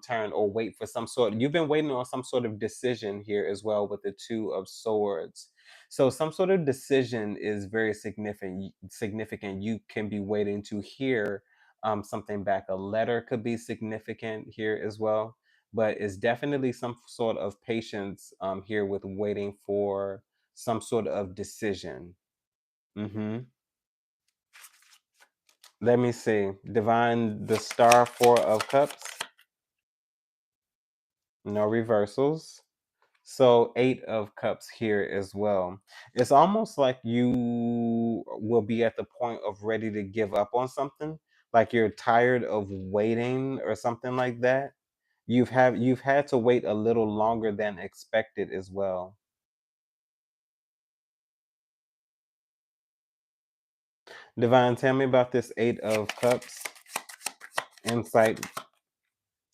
turn, or wait for some sort. You've been waiting on some sort of decision here as well with the Two of Swords. So some sort of decision is very significant. Significant. You can be waiting to hear something back. A letter could be significant here as well, but it's definitely some sort of patience here with waiting for some sort of decision. Let me see. Divine, the star, Four of Cups, no reversals. So, Eight of Cups here as well. It's almost like you will be at the point of ready to give up on something, like you're tired of waiting or something like that. You've had to wait a little longer than expected as well. Divine, tell me about this Eight of Cups insight.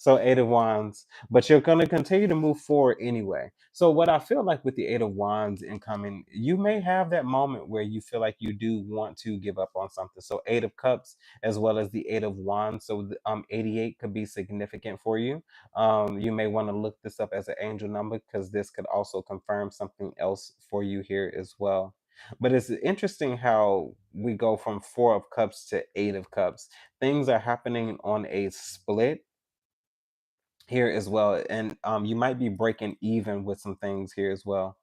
So Eight of Wands, but you're going to continue to move forward anyway. So what I feel like with the Eight of Wands incoming, you may have that moment where you feel like you do want to give up on something. So Eight of Cups as well as the Eight of Wands. So 88 could be significant for you. You may want to look this up as an angel number because this could also confirm something else for you here as well. But it's interesting how we go from Four of Cups to Eight of Cups. Things are happening on a split here as well, and you might be breaking even with some things here as well.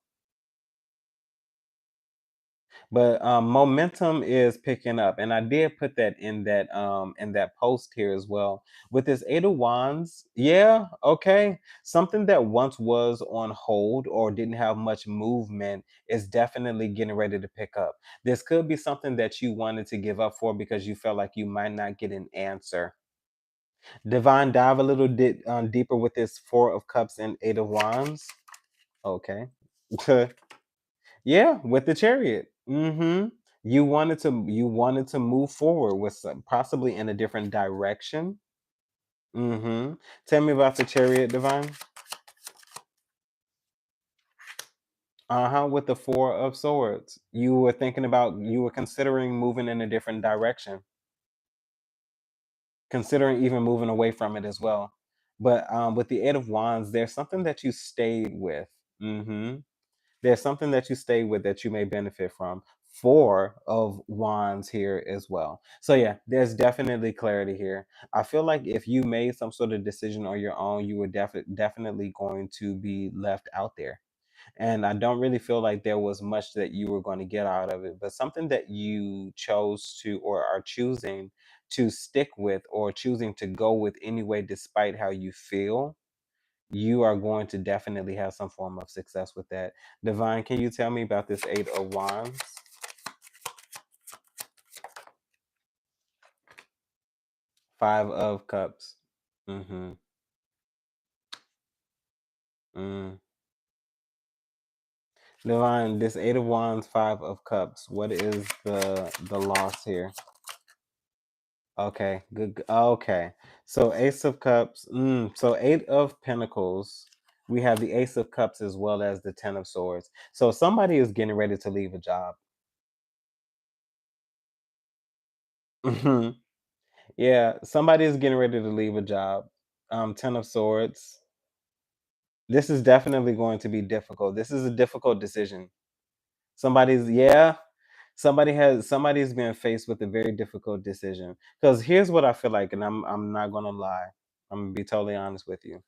But momentum is picking up, and I did put that in that post here as well. With this Eight of Wands, yeah, okay, something that once was on hold or didn't have much movement is definitely getting ready to pick up. This could be something that you wanted to give up for because you felt like you might not get an answer. Divine, dive a little deeper with this Four of Cups and Eight of Wands. Okay. Yeah, with the Chariot. You wanted to move forward with some, possibly in a different direction. Tell me about the Chariot, Divine. With the Four of Swords. You were considering moving in a different direction, considering even moving away from it as well. But with the Eight of Wands, there's something that you stayed with. hmm There's something that you stay with that you may benefit from. Four of Wands here as well. So yeah, there's definitely clarity here. I feel like if you made some sort of decision on your own, you were definitely going to be left out there. And I don't really feel like there was much that you were going to get out of it, but something that you chose to or are choosing to stick with or choosing to go with anyway, despite how you feel, you are going to definitely have some form of success with that. Divine, can you tell me about this Eight of Wands? Five of Cups. Mm-hmm. Mm. Divine, this Eight of Wands, Five of Cups. What is the loss here? Okay, good. Okay, so Ace of Cups. So Eight of Pentacles. We have the Ace of Cups as well as the Ten of Swords. So somebody is getting ready to leave a job. Yeah, somebody is getting ready to leave a job. Ten of Swords. This is definitely going to be difficult. This is a difficult decision. Yeah, somebody's been faced with a very difficult decision. Because here's what I feel like, and I'm not gonna lie. I'm gonna be totally honest with you.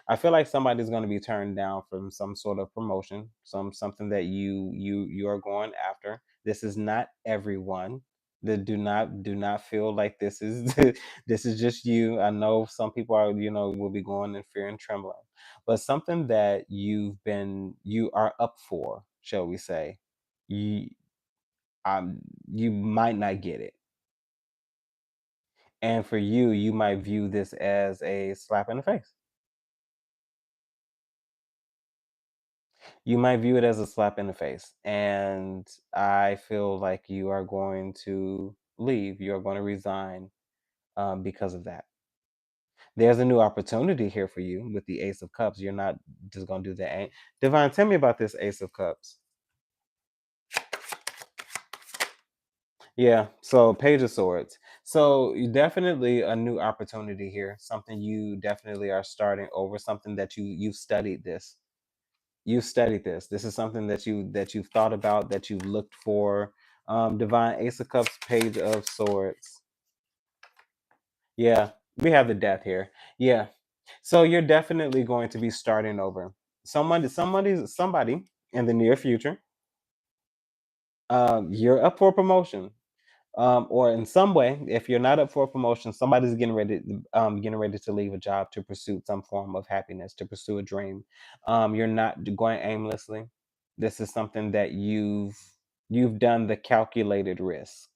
I feel like somebody's going to be turned down from some sort of promotion, something that you are going after. This is not everyone. Do not feel like this is this is just you. I know some people are, will be going in fear and trembling, but something that you are up for, shall we say, you you might not get it, and for you, you might view this as a slap in the face. You might view it as a slap in the face. And I feel like you are going to leave. You're going to resign because of that. There's a new opportunity here for you with the Ace of Cups. You're not just going to do that. Divine, tell me about this Ace of Cups. Yeah, so Page of Swords. So definitely a new opportunity here. Something you definitely are starting over. Something that you've studied this. You studied this. This is something that you've thought about, that you've looked for. Divine Ace of Cups, Page of Swords. Yeah, we have the death here. Yeah. So you're definitely going to be starting over. Somebody in the near future. You're up for promotion. Or in some way, if you're not up for a promotion, somebody's getting ready to leave a job to pursue some form of happiness, to pursue a dream. You're not going aimlessly. This is something that you've done the calculated risk.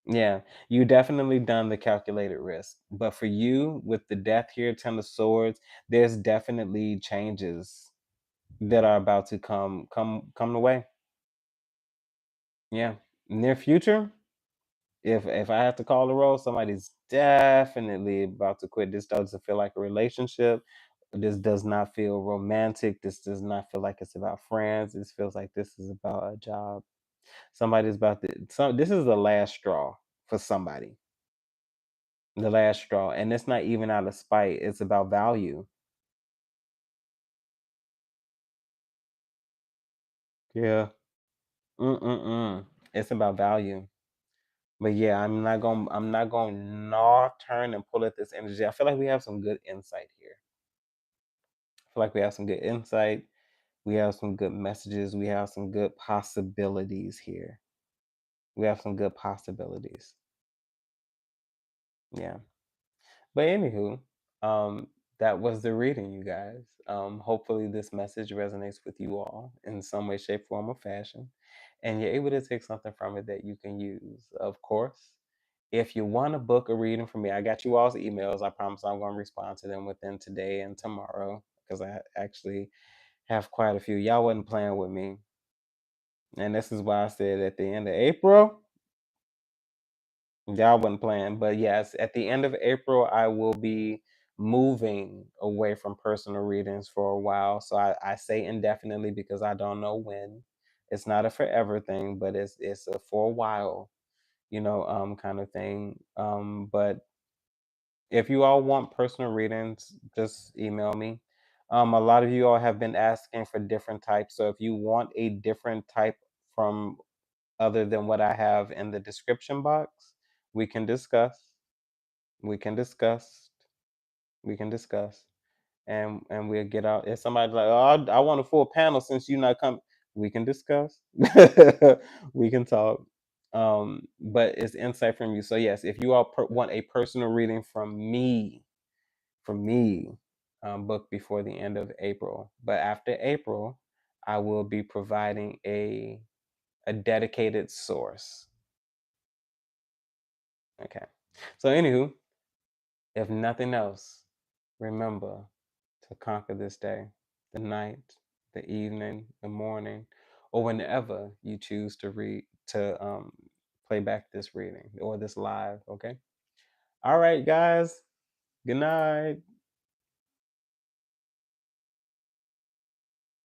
Yeah, you definitely done the calculated risk. But for you, with the death here, Ten of Swords, there's definitely changes that are about to come the way. Yeah, near future. If I have to call the roll, somebody's definitely about to quit. This doesn't feel like a relationship. This does not feel romantic. This does not feel like it's about friends. This feels like this is about a job. Somebody's about to. This is the last straw for somebody. The last straw, and it's not even out of spite. It's about value. Yeah. Mm-mm-mm. It's about value. But yeah, I'm not gonna gnaw, turn, and pull at this energy. I feel like we have some good insight here. I feel like we have some good insight. We have some good messages. We have some good possibilities here. We have some good possibilities. Yeah. But anywho, um, that was the reading, you guys. Hopefully this message resonates with you all in some way, shape, form, or fashion. And you're able to take something from it that you can use. Of course, If you want to book a reading from me, I got you all's emails. I promise I'm going to respond to them within today and tomorrow because I actually have quite a few. Y'all wasn't playing with me. And this is why I said at the end of April, y'all wasn't playing. But yes, at the end of April, I will be moving away from personal readings for a while. So I say indefinitely because I don't know when. It's not a forever thing, but it's a for a while, kind of thing. But if you all want personal readings, just email me. A lot of you all have been asking for different types. So if you want a different type from other than what I have in the description box, we can discuss. We can discuss. We can discuss. And we'll get out. If somebody's like, "Oh, I want a full panel since you're not coming," we can discuss. We can talk. But it's insight from you. So yes, if you all want a personal reading from me, book before the end of April. But after April, I will be providing a dedicated source. Okay. So anywho, if nothing else, remember to conquer this day, the night, the evening, the morning, or whenever you choose to play back this reading or this live. Okay. All right, guys. Good night.